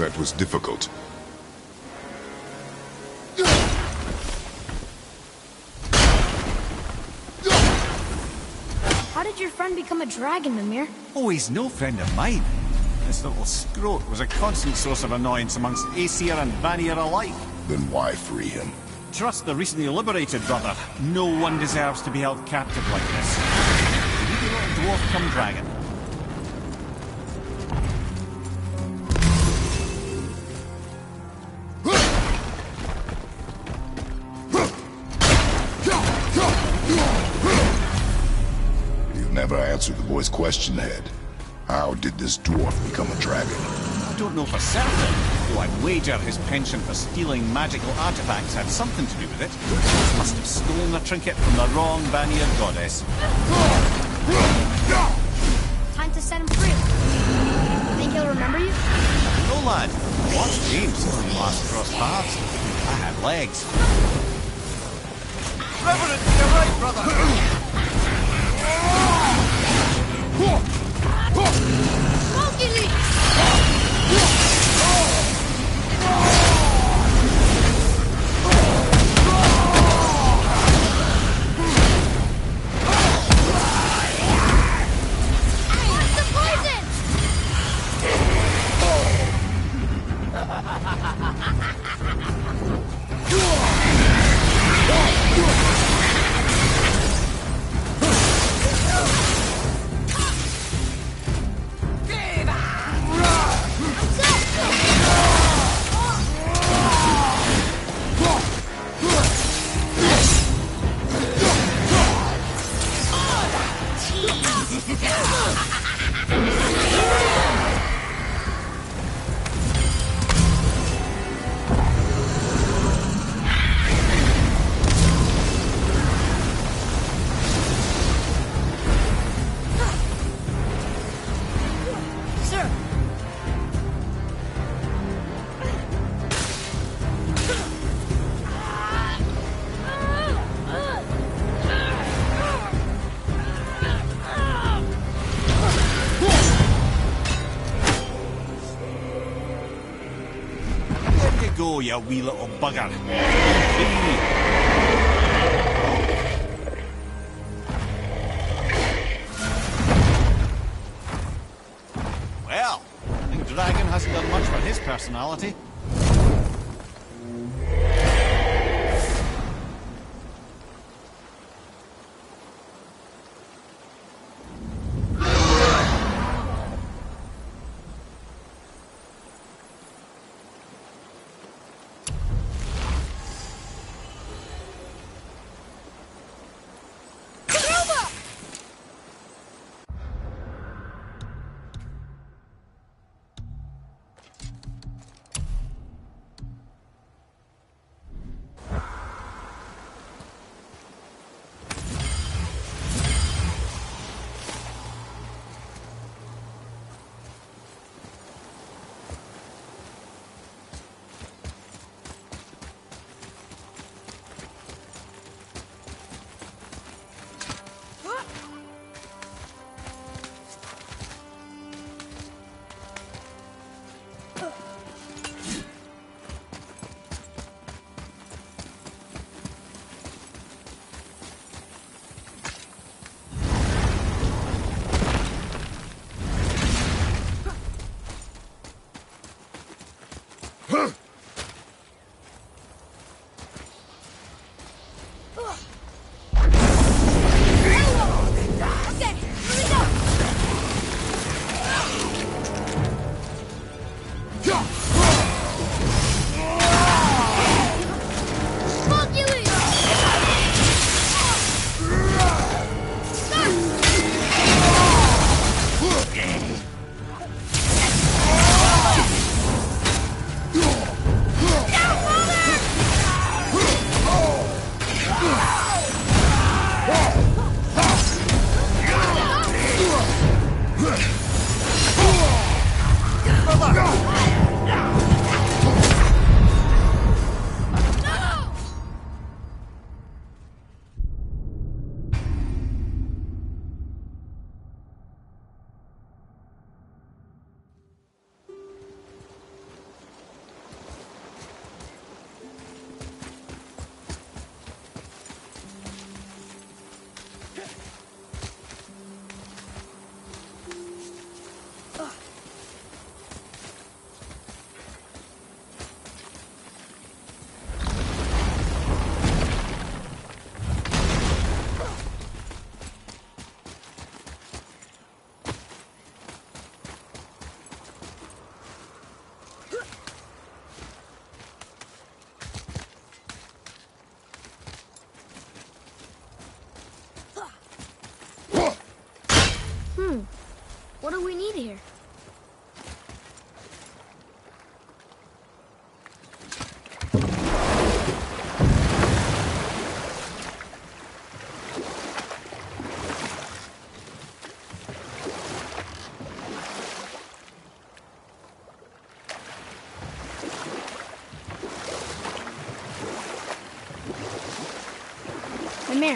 That was difficult. How did your friend become a dragon, Mimir? Oh, he's no friend of mine. This little scrote was a constant source of annoyance amongst Aesir and Vanir alike. Then why free him? Trust the recently liberated, brother. No one deserves to be held captive like this. Greedy little dwarf come dragon. You've never answered the boy's question, Head. How did this dwarf become a dragon? I don't know for certain, though I'd wager his penchant for stealing magical artifacts had something to do with it. He must have stolen a trinket from the wrong Vanir goddess. Time to set him free. Think he'll remember you? No, lad. Watch James since we last crossed paths. I had legs. Reverend, you're right, brother. Smoky leaf! What's the poison? Sir. There you go, you wee little bugger. Well, I think Dragon hasn't done much for his personality.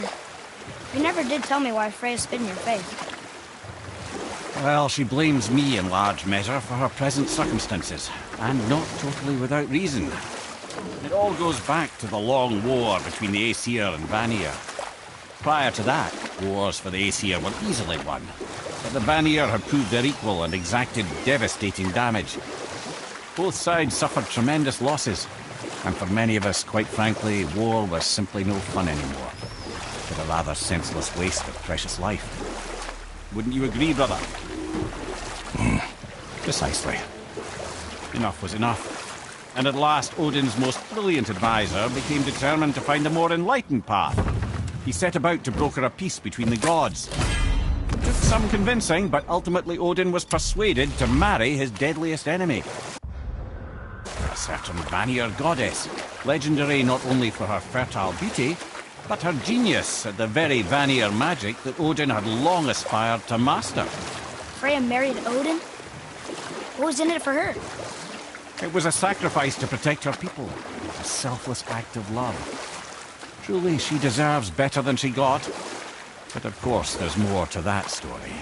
there. You never did tell me why Freya spit in your face. Well, she blames me in large measure for her present circumstances, and not totally without reason. It all goes back to the long war between the Aesir and Vanir. Prior to that, wars for the Aesir were easily won, but the Vanir had proved their equal and exacted devastating damage. Both sides suffered tremendous losses, and for many of us, quite frankly, war was simply no fun anymore, but a rather senseless waste of precious life. Wouldn't you agree, brother? Precisely. Enough was enough. And at last, Odin's most brilliant advisor became determined to find a more enlightened path. He set about to broker a peace between the gods. It took some convincing, but ultimately Odin was persuaded to marry his deadliest enemy. A certain Vanir goddess, legendary not only for her fertile beauty, but her genius at the very Vanir magic that Odin had long aspired to master. Freya married Odin? What was in it for her? It was a sacrifice to protect her people, a selfless act of love. Truly, she deserves better than she got. But of course, there's more to that story.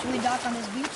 Should we dock on this beach?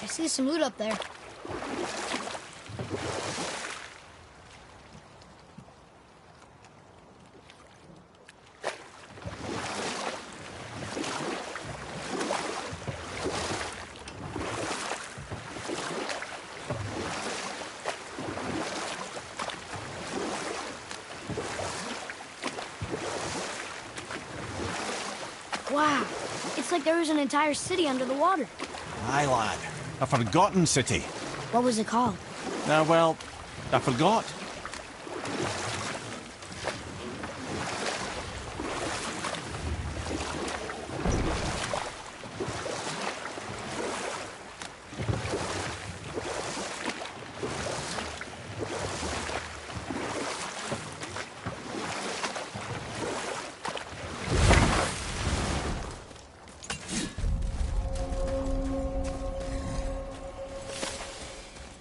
I see some loot up there. Wow, it's like there was an entire city under the water. Aye, lad. A forgotten city. What was it called? Well, I forgot.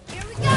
Here we go!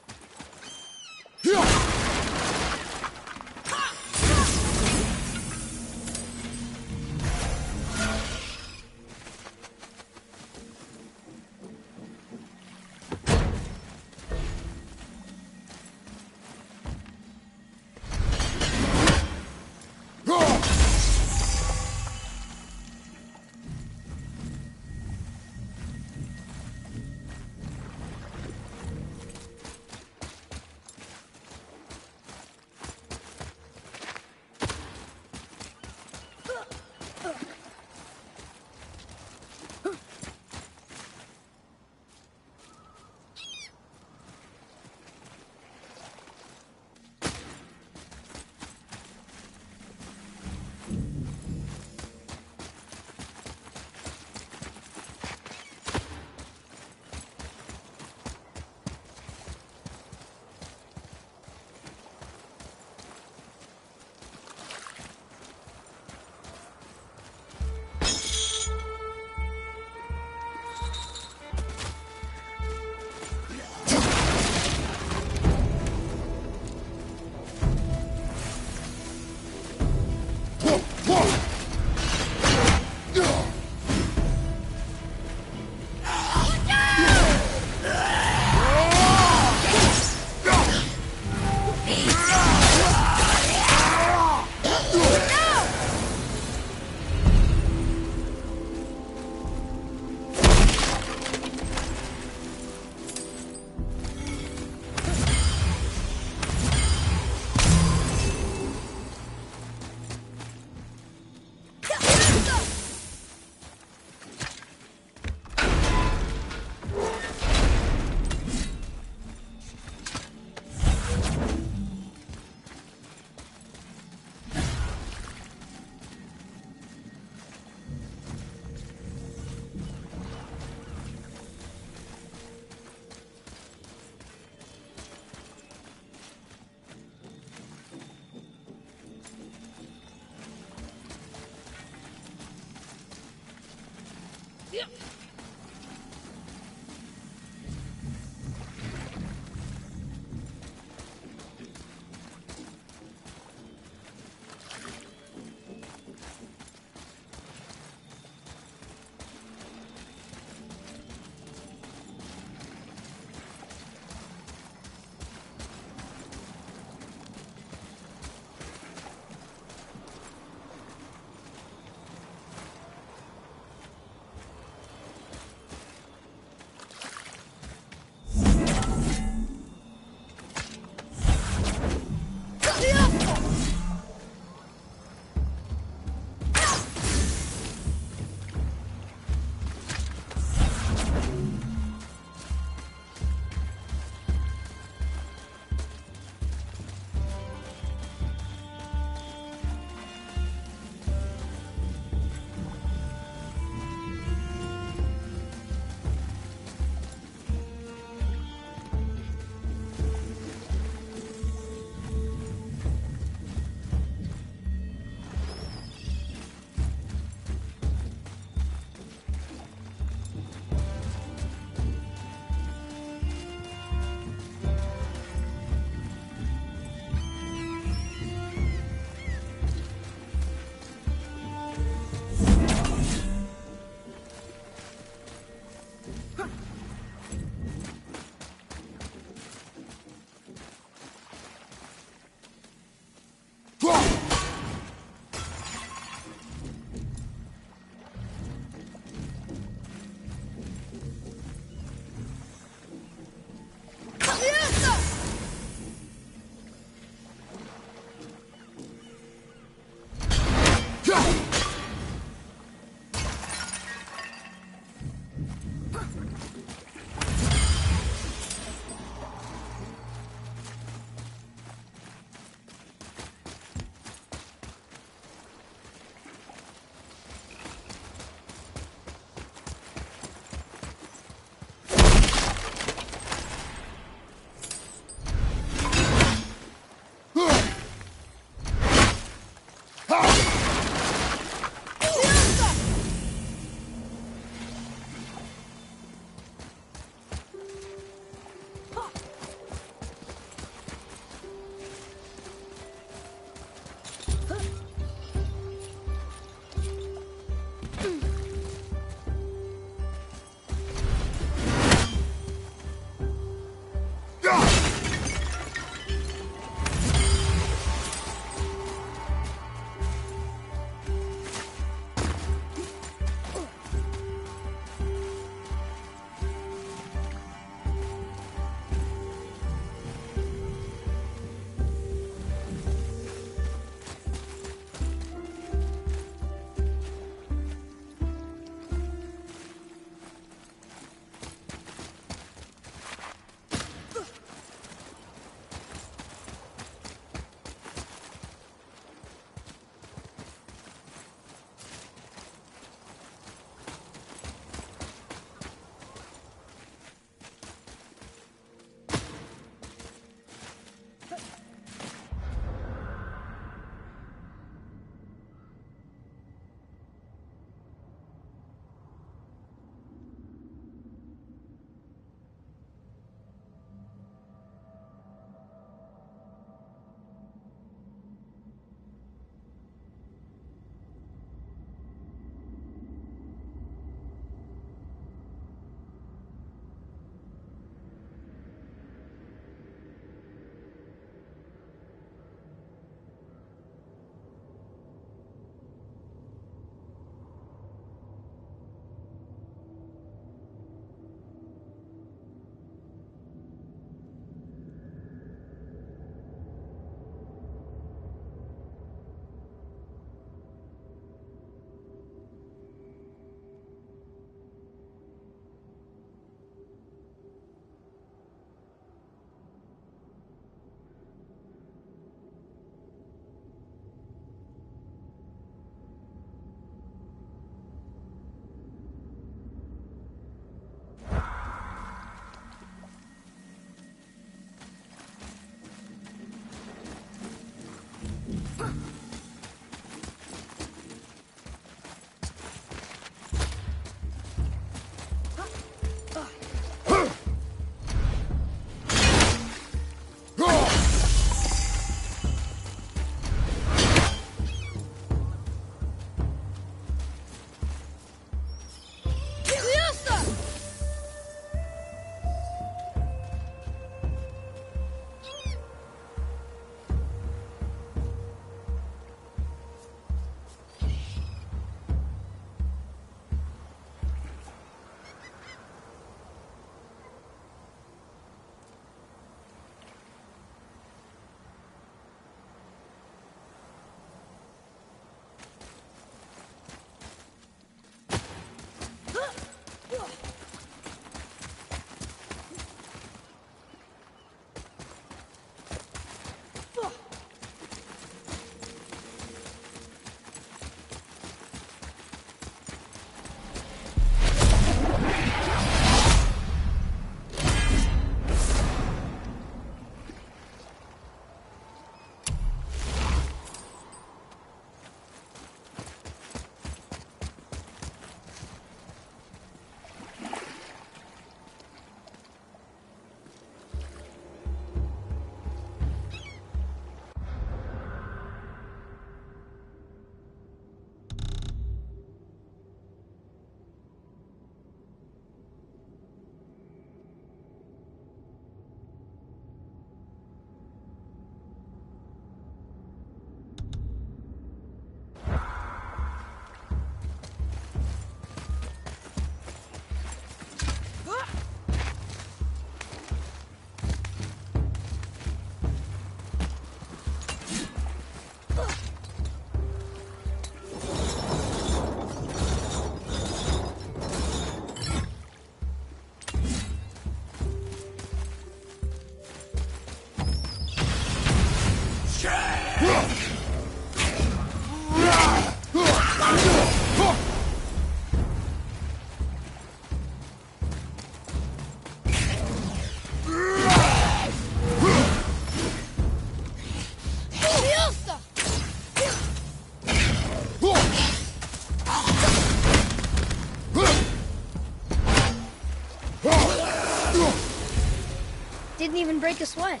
Didn't even break a sweat.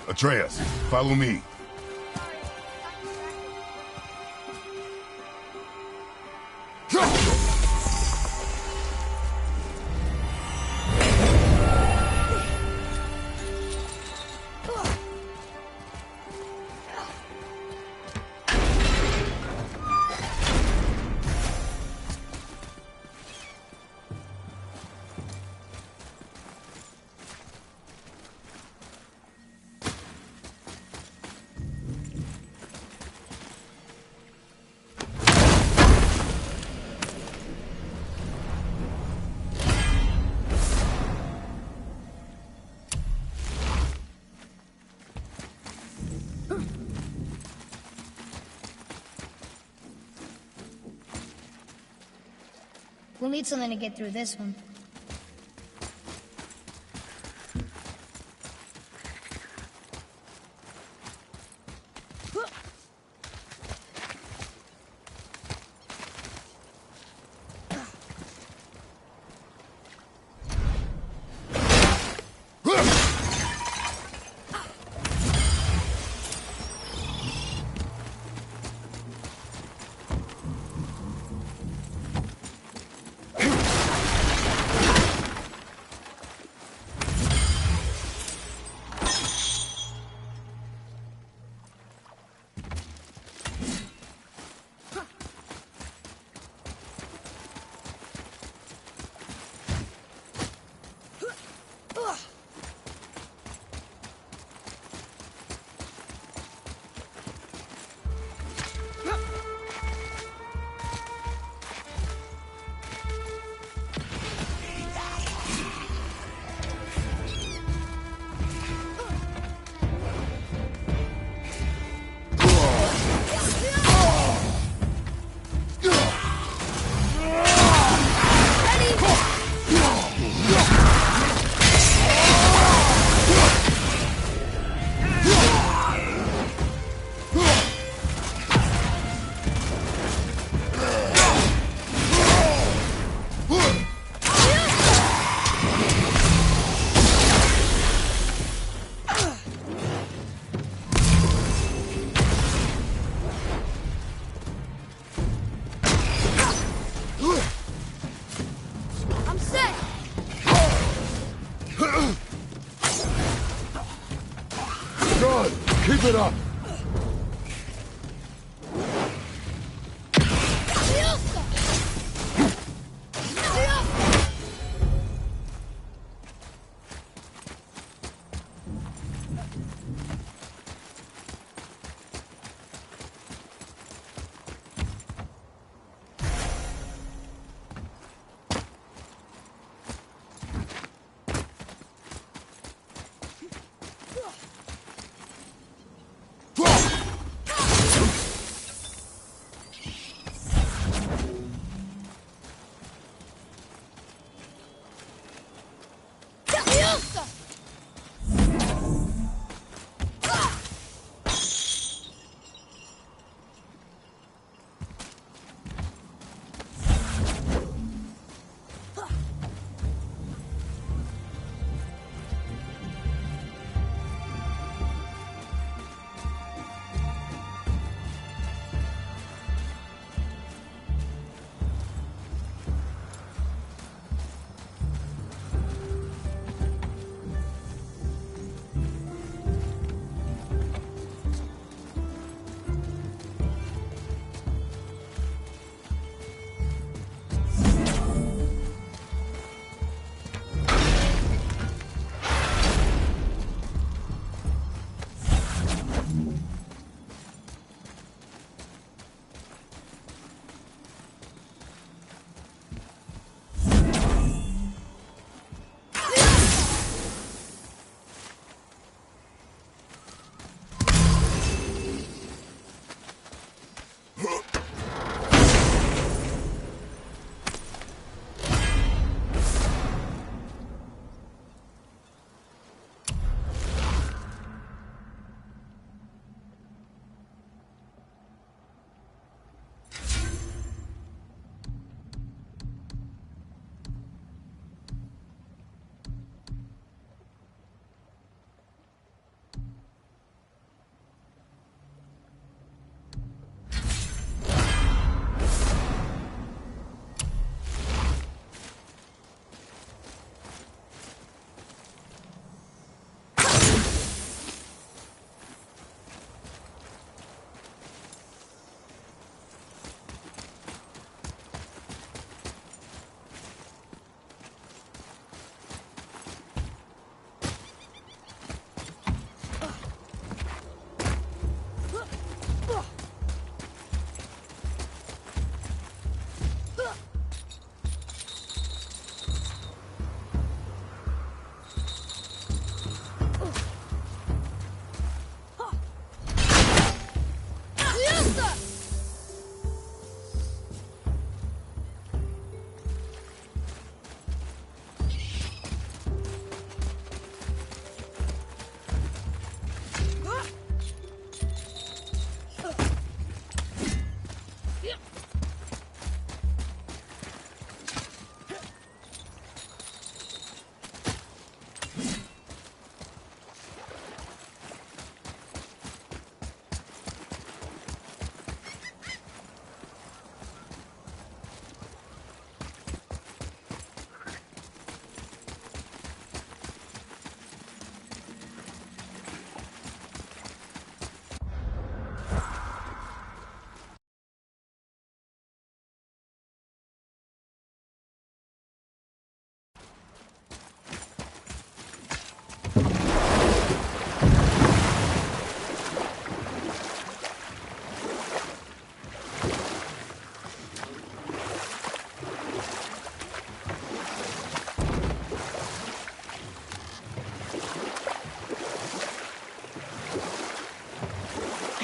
Atreus, follow me. We'll need something to get through this one. Keep it up!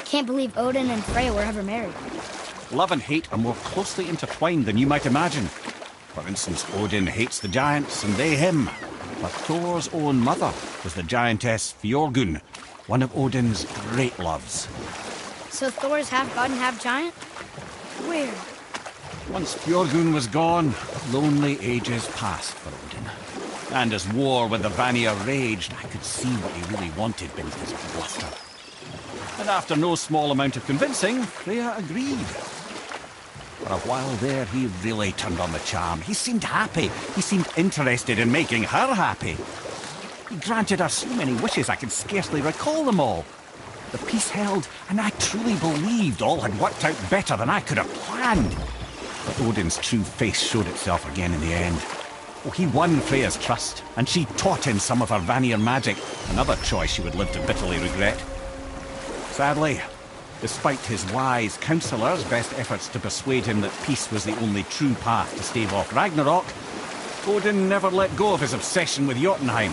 can't believe Odin and Freya were ever married. Love and hate are more closely intertwined than you might imagine. For instance, Odin hates the giants and they him. But Thor's own mother was the giantess Fjorgun, one of Odin's great loves. So Thor's half god and half giant? Weird. Once Fjorgun was gone, lonely ages passed for Odin. And as war with the Vanir raged, I could see what he really wanted beneath his bluster. And after no small amount of convincing, Freya agreed. For a while there, he really turned on the charm. He seemed happy. He seemed interested in making her happy. He granted her so many wishes I could scarcely recall them all. The peace held, and I truly believed all had worked out better than I could have planned. But Odin's true face showed itself again in the end. Oh, he won Freya's trust, and she taught him some of her Vanir magic, another choice she would live to bitterly regret. Sadly, despite his wise counsellors' best efforts to persuade him that peace was the only true path to stave off Ragnarok, Odin never let go of his obsession with Jotunheim.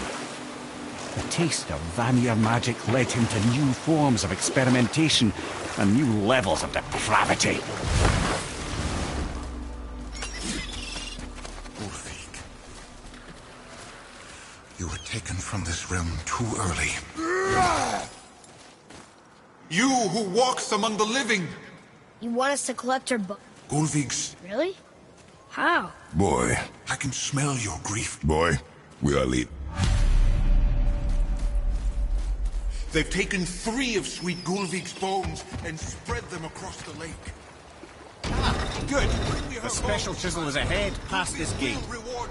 The taste of Vanir magic led him to new forms of experimentation and new levels of depravity. Ulfik, you were taken from this realm too early. You who walks among the living! You want us to collect her book? Ulfik's... Really? How? Boy. I can smell your grief. Boy, we are late. They've taken 3 of sweet Gulvik's bones and spread them across the lake. Ah, good. The special chisel is ahead, past this gate. Reward.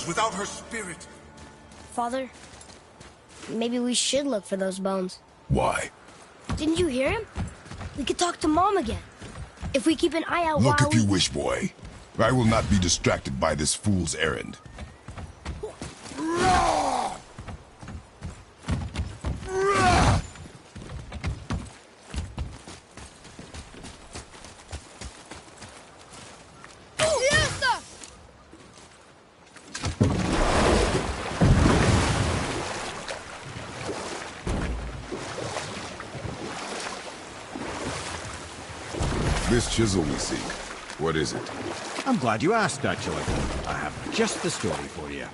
Without her spirit. Father, maybe we should look for those bones. Why? Didn't you hear him? We could talk to Mom again. If we keep an eye out Look while if you wish, boy. I will not be distracted by this fool's errand. This chisel we seek, what is it? I'm glad you asked, actually. I have just the story for you.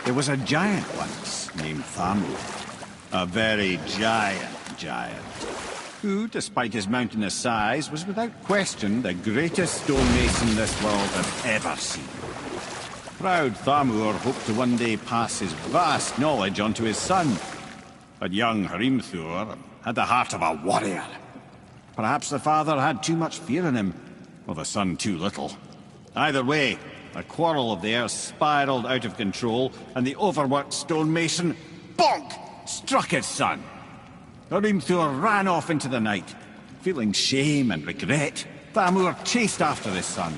There was a giant once named Thamur. A very giant, who, despite his mountainous size, was without question the greatest stonemason this world had ever seen. Proud Thamur hoped to one day pass his vast knowledge on to his son. But young Hrimthur had the heart of a warrior. Perhaps the father had too much fear in him, or the son too little. Either way, a quarrel of theirs spiraled out of control, and the overworked stonemason, bonk, struck his son. Hrimthur ran off into the night. Feeling shame and regret, Thamur chased after his son.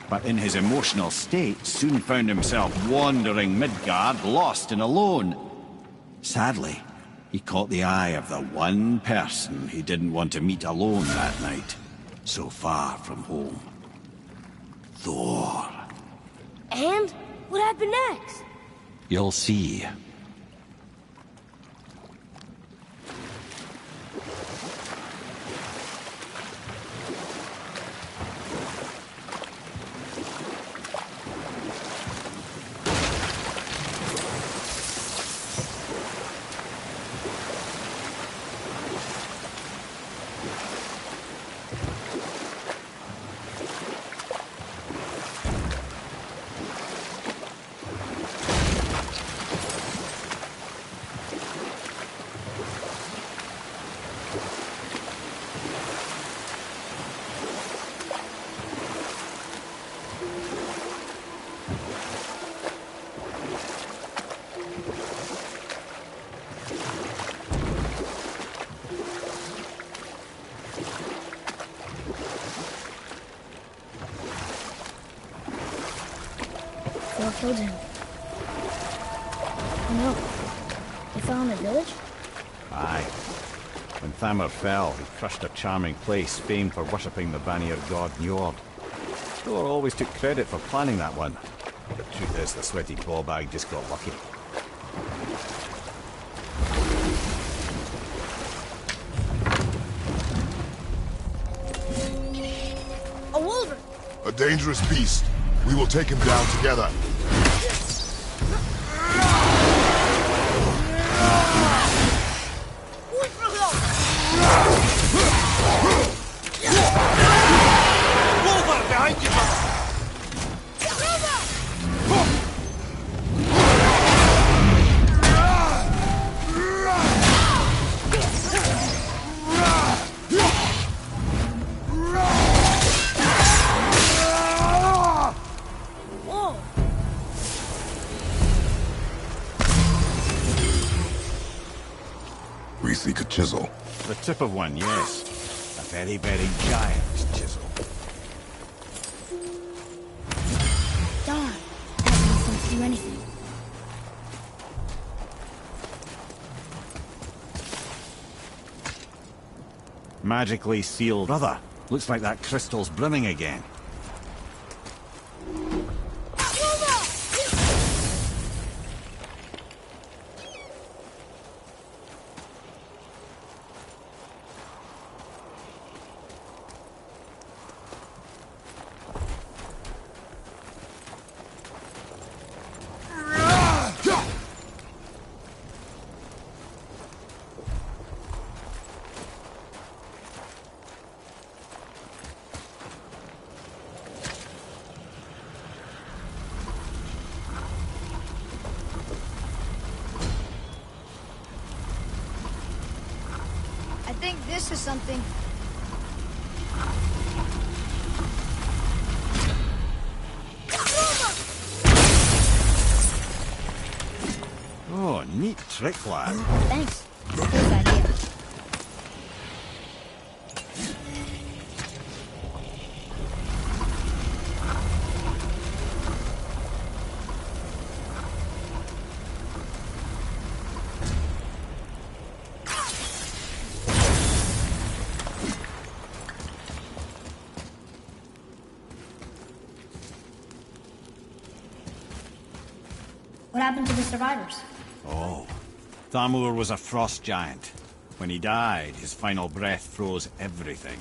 but in his emotional state soon found himself wandering Midgard, lost and alone. Sadly, he caught the eye of the one person he didn't want to meet alone that night, so far from home. Thor. And? What happened next? You'll see. Thor killed him. Oh no. They fell in the village? Aye. When Thamur fell, he crushed a charming place famed for worshipping the Vanir god Njord. Thor always took credit for planning that one. The truth is, the sweaty ballbag just got lucky. A wolverine! A dangerous beast. We will take him down together. Wolver, behind you, brother! We seek a chisel. The tip of one, yes. A very, very giant chisel. Darn. That doesn't do anything. Magically sealed. Brother, looks like that crystal's brimming again. I think this is something. Oh, neat trick, lad. Thanks. Good idea. What happened to the survivors? Oh, Thamur was a frost giant. When he died, his final breath froze everything.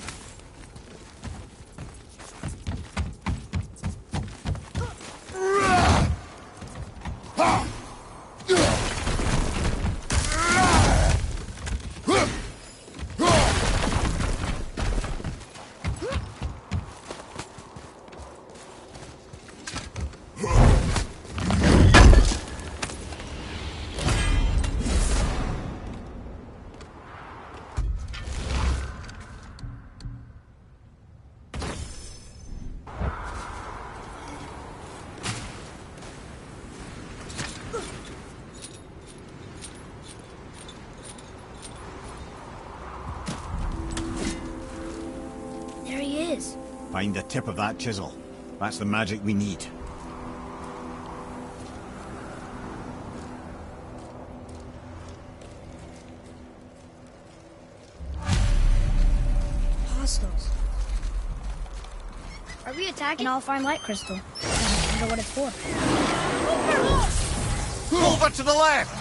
There he is. Find the tip of that chisel. That's the magic we need. Hostiles. Are we attacking? And I'll find light crystal. I wonder what it's for. Over to the left!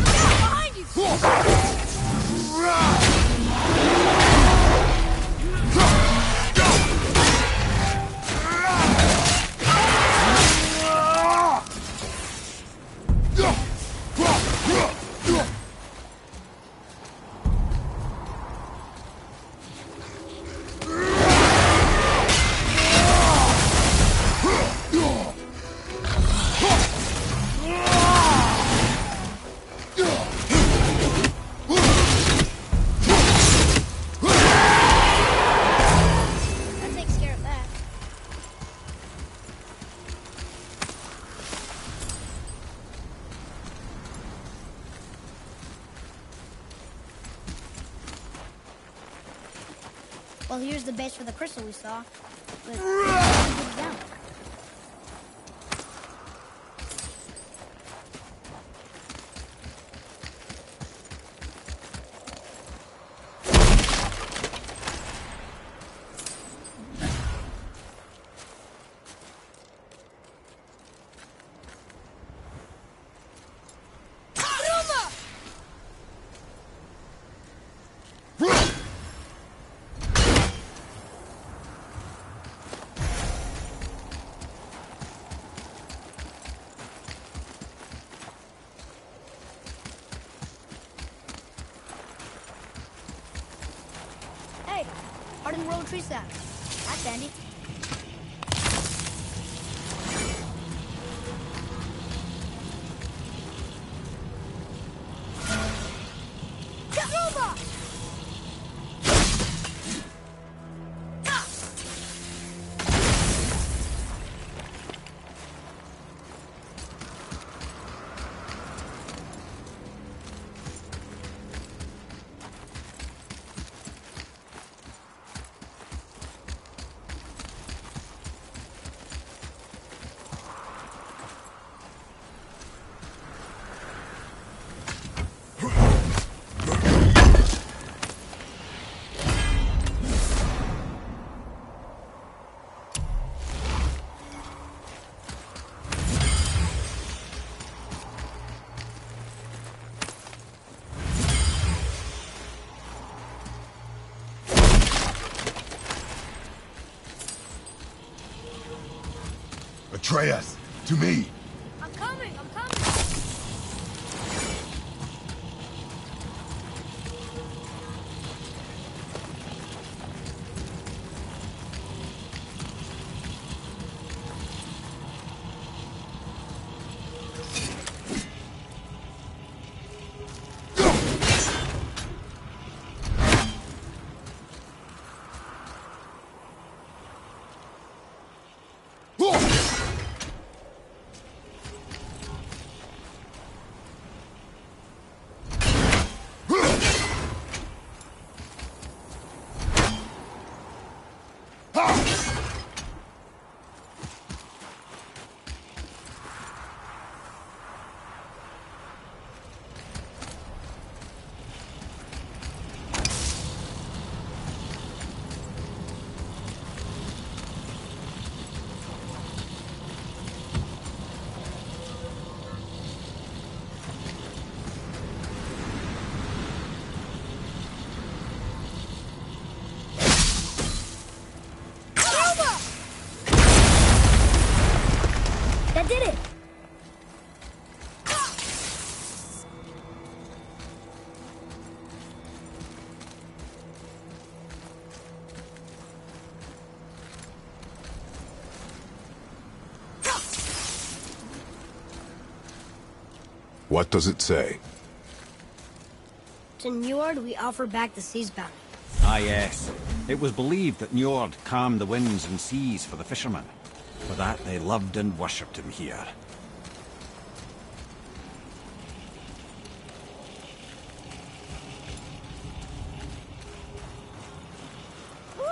Behind you! That takes care of that. Well, here's the base for the crystal we saw. But how do we get it down? Hey, hardened rolled tree sap. That's handy. Garuba! Atreus, to me. I'm coming, I'm coming. That did it! What does it say? To Njord, we offer back the sea's bounty. Ah, yes. It was believed that Njord calmed the winds and seas for the fishermen. For that, they loved and worshipped him here. Woo!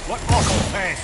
What awful pest!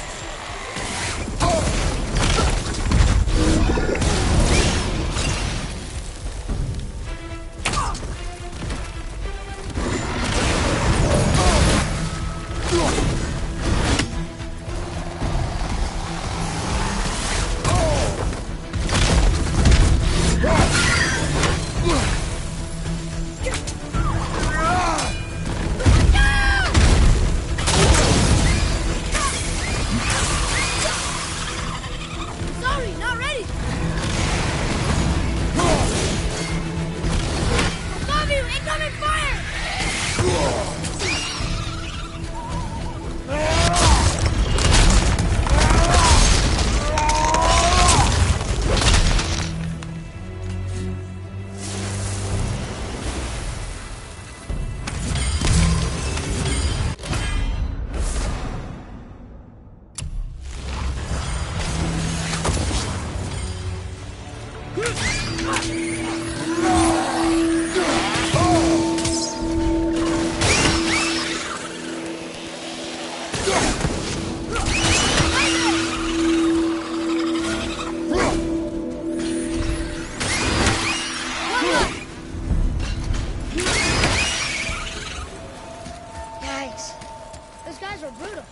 Those guys are brutal.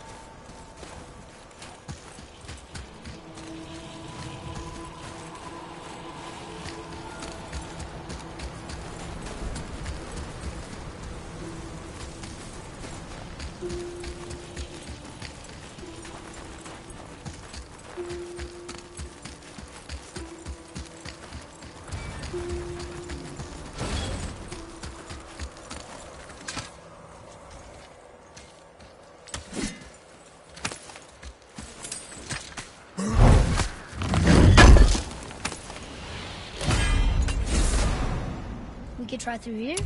We could try through here.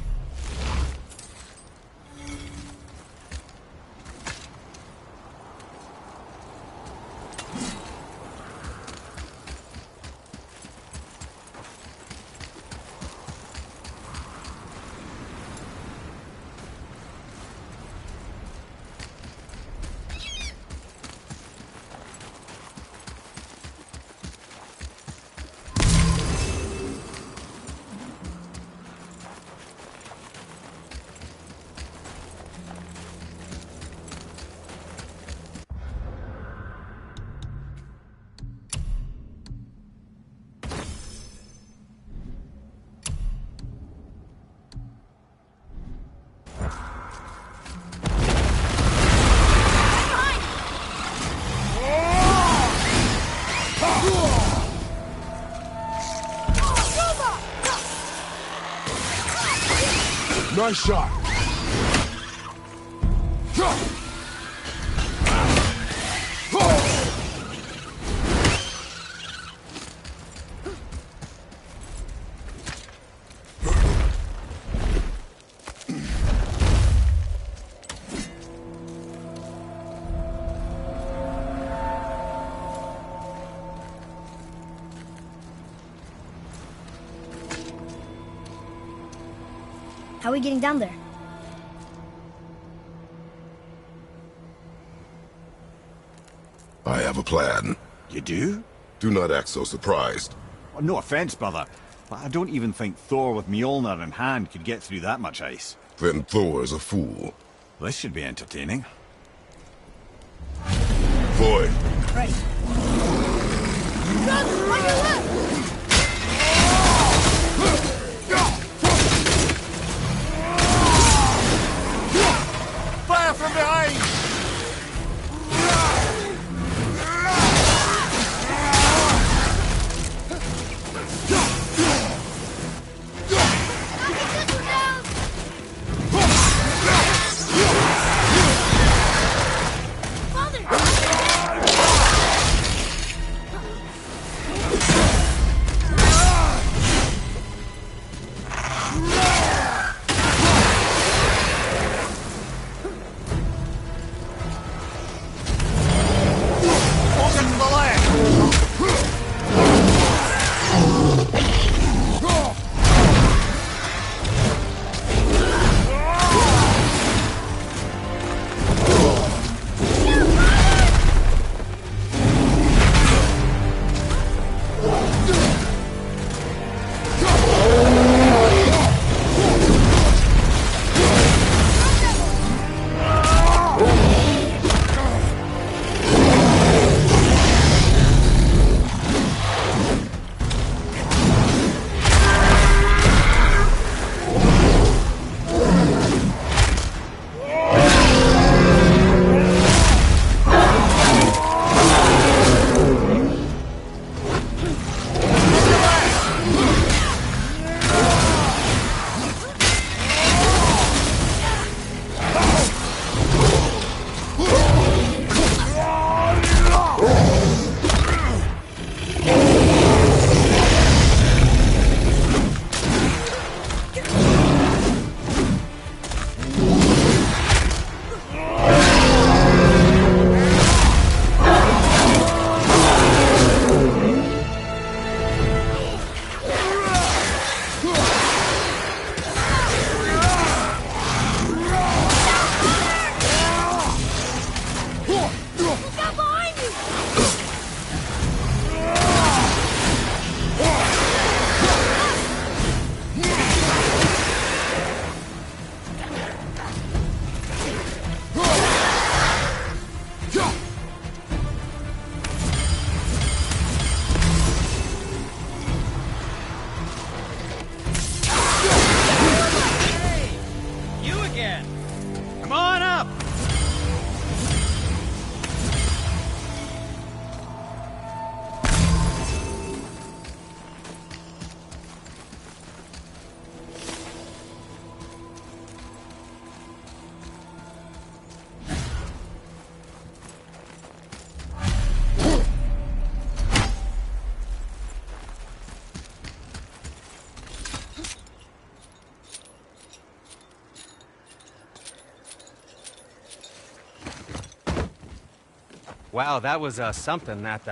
Nice shot. How are we getting down there? I have a plan. You do? Do not act so surprised. Well, no offense, brother, but I don't even think Thor with Mjolnir in hand could get through that much ice. Then Thor is a fool. This should be entertaining. Boy. Right. Guns, on your left! Fire from behind! Wow, that was something, that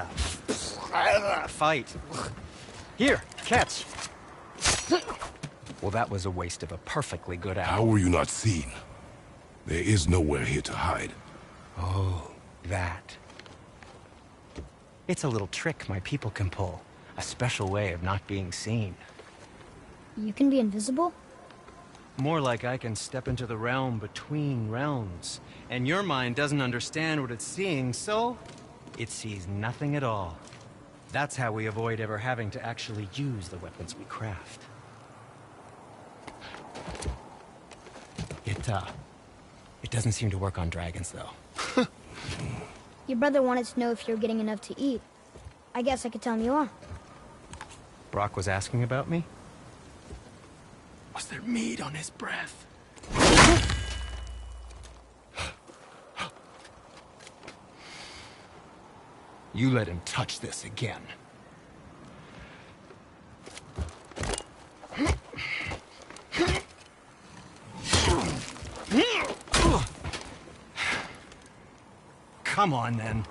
fight. Here, catch. Well, that was a waste of a perfectly good hour. How were you not seen? There is nowhere here to hide. Oh, that. It's a little trick my people can pull. A special way of not being seen. You can be invisible? More like I can step into the realm between realms. And your mind doesn't understand what it's seeing, so it sees nothing at all. That's how we avoid ever having to actually use the weapons we craft. It doesn't seem to work on dragons, though. Your brother wanted to know if you're getting enough to eat. I guess I could tell him you are. Brock was asking about me? Was there meat on his breath? You let him touch this again. Come on, then.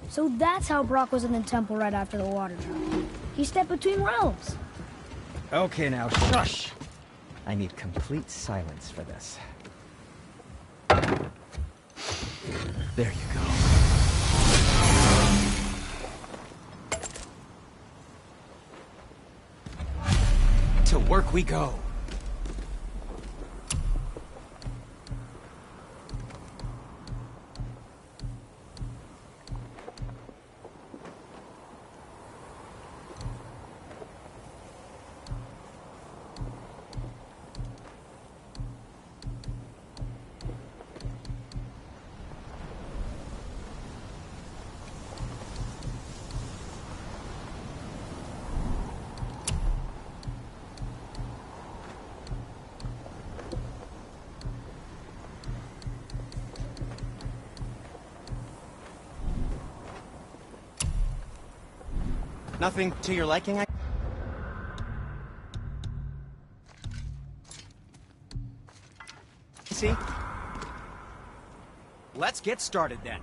So that's how Brock was in the temple right after the water drop. He stepped between realms. Okay, now shush! I need complete silence for this. There you go. To work we go. Nothing to your liking, see? Let's get started then.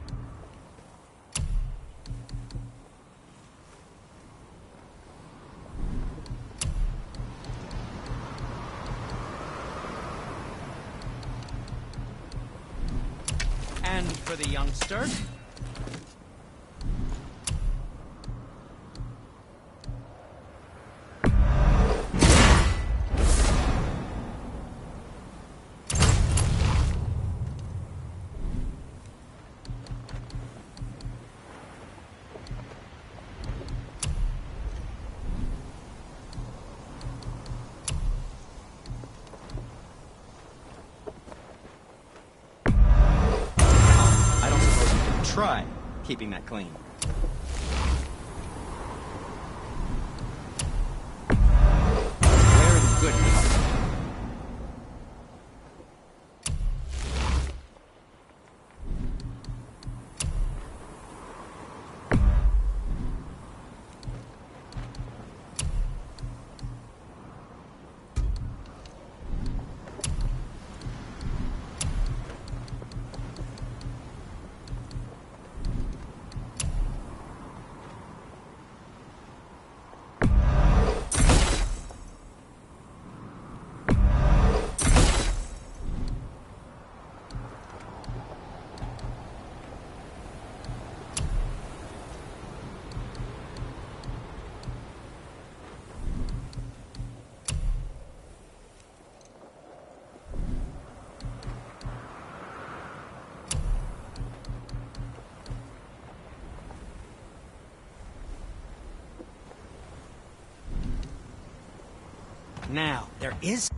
And for the youngster. Try keeping that clean. We're in good health. Now, there is...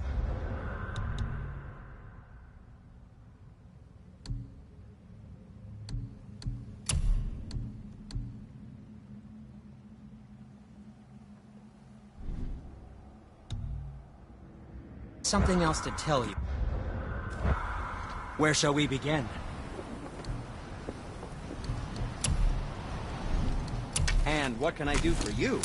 something else to tell you. Where shall we begin? And what can I do for you?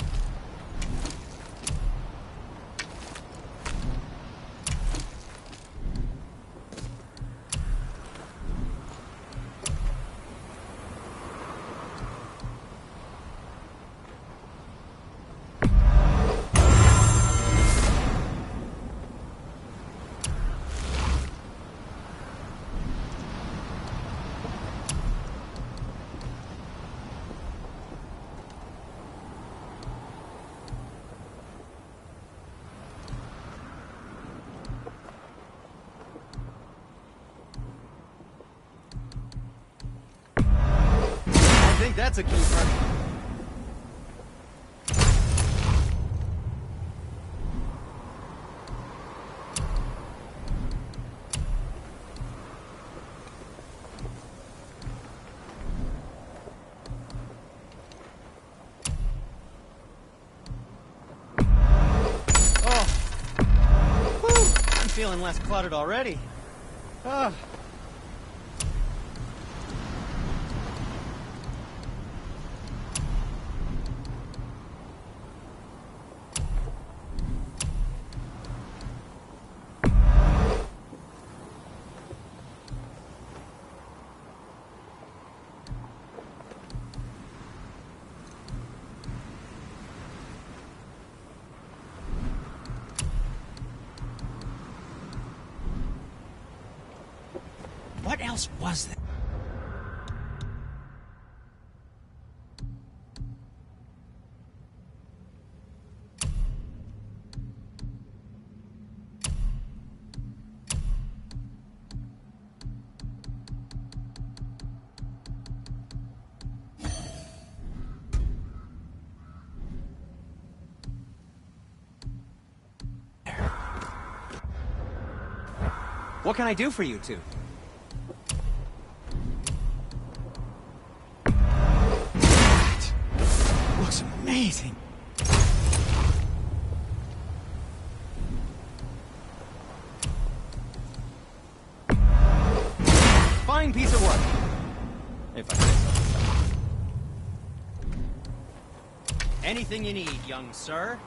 I think that's a keeper. Oh. Whew. I'm feeling less cluttered already. Ah. What else was there? What can I do for you two? That looks amazing. Fine piece of work. If I say so myself. Anything you need, young sir.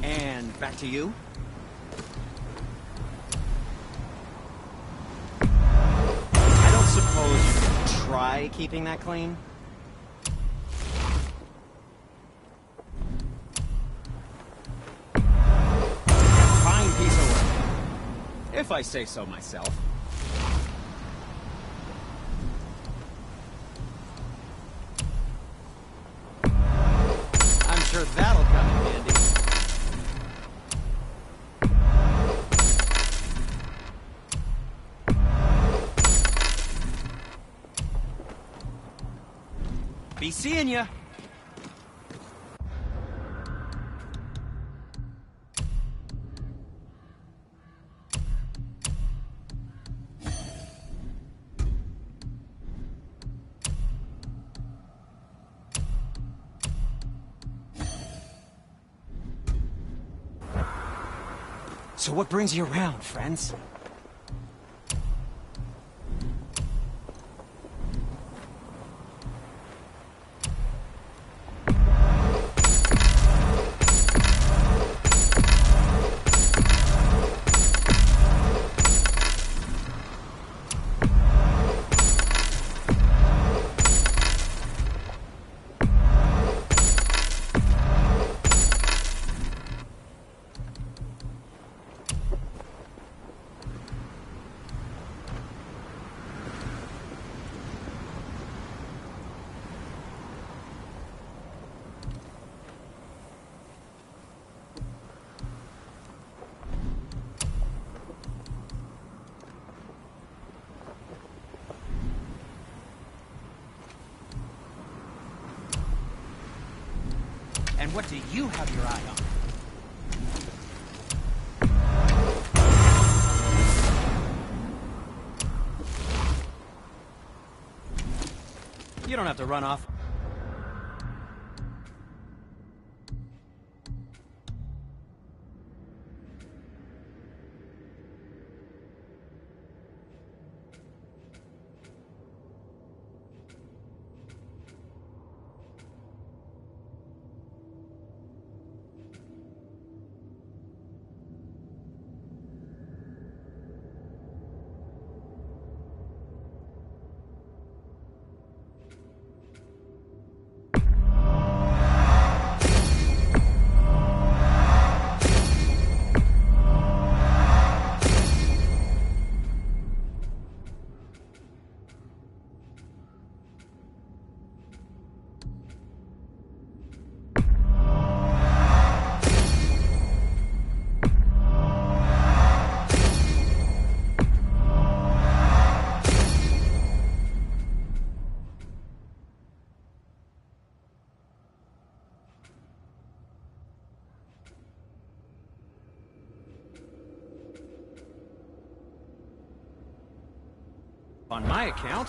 And back to you. I don't suppose you could try keeping that clean? Fine piece of work. If I say so myself. I'm sure that'll come in handy. Be seeing ya. So what brings you around, friends? And what do you have your eye on? You don't have to run off. On my account,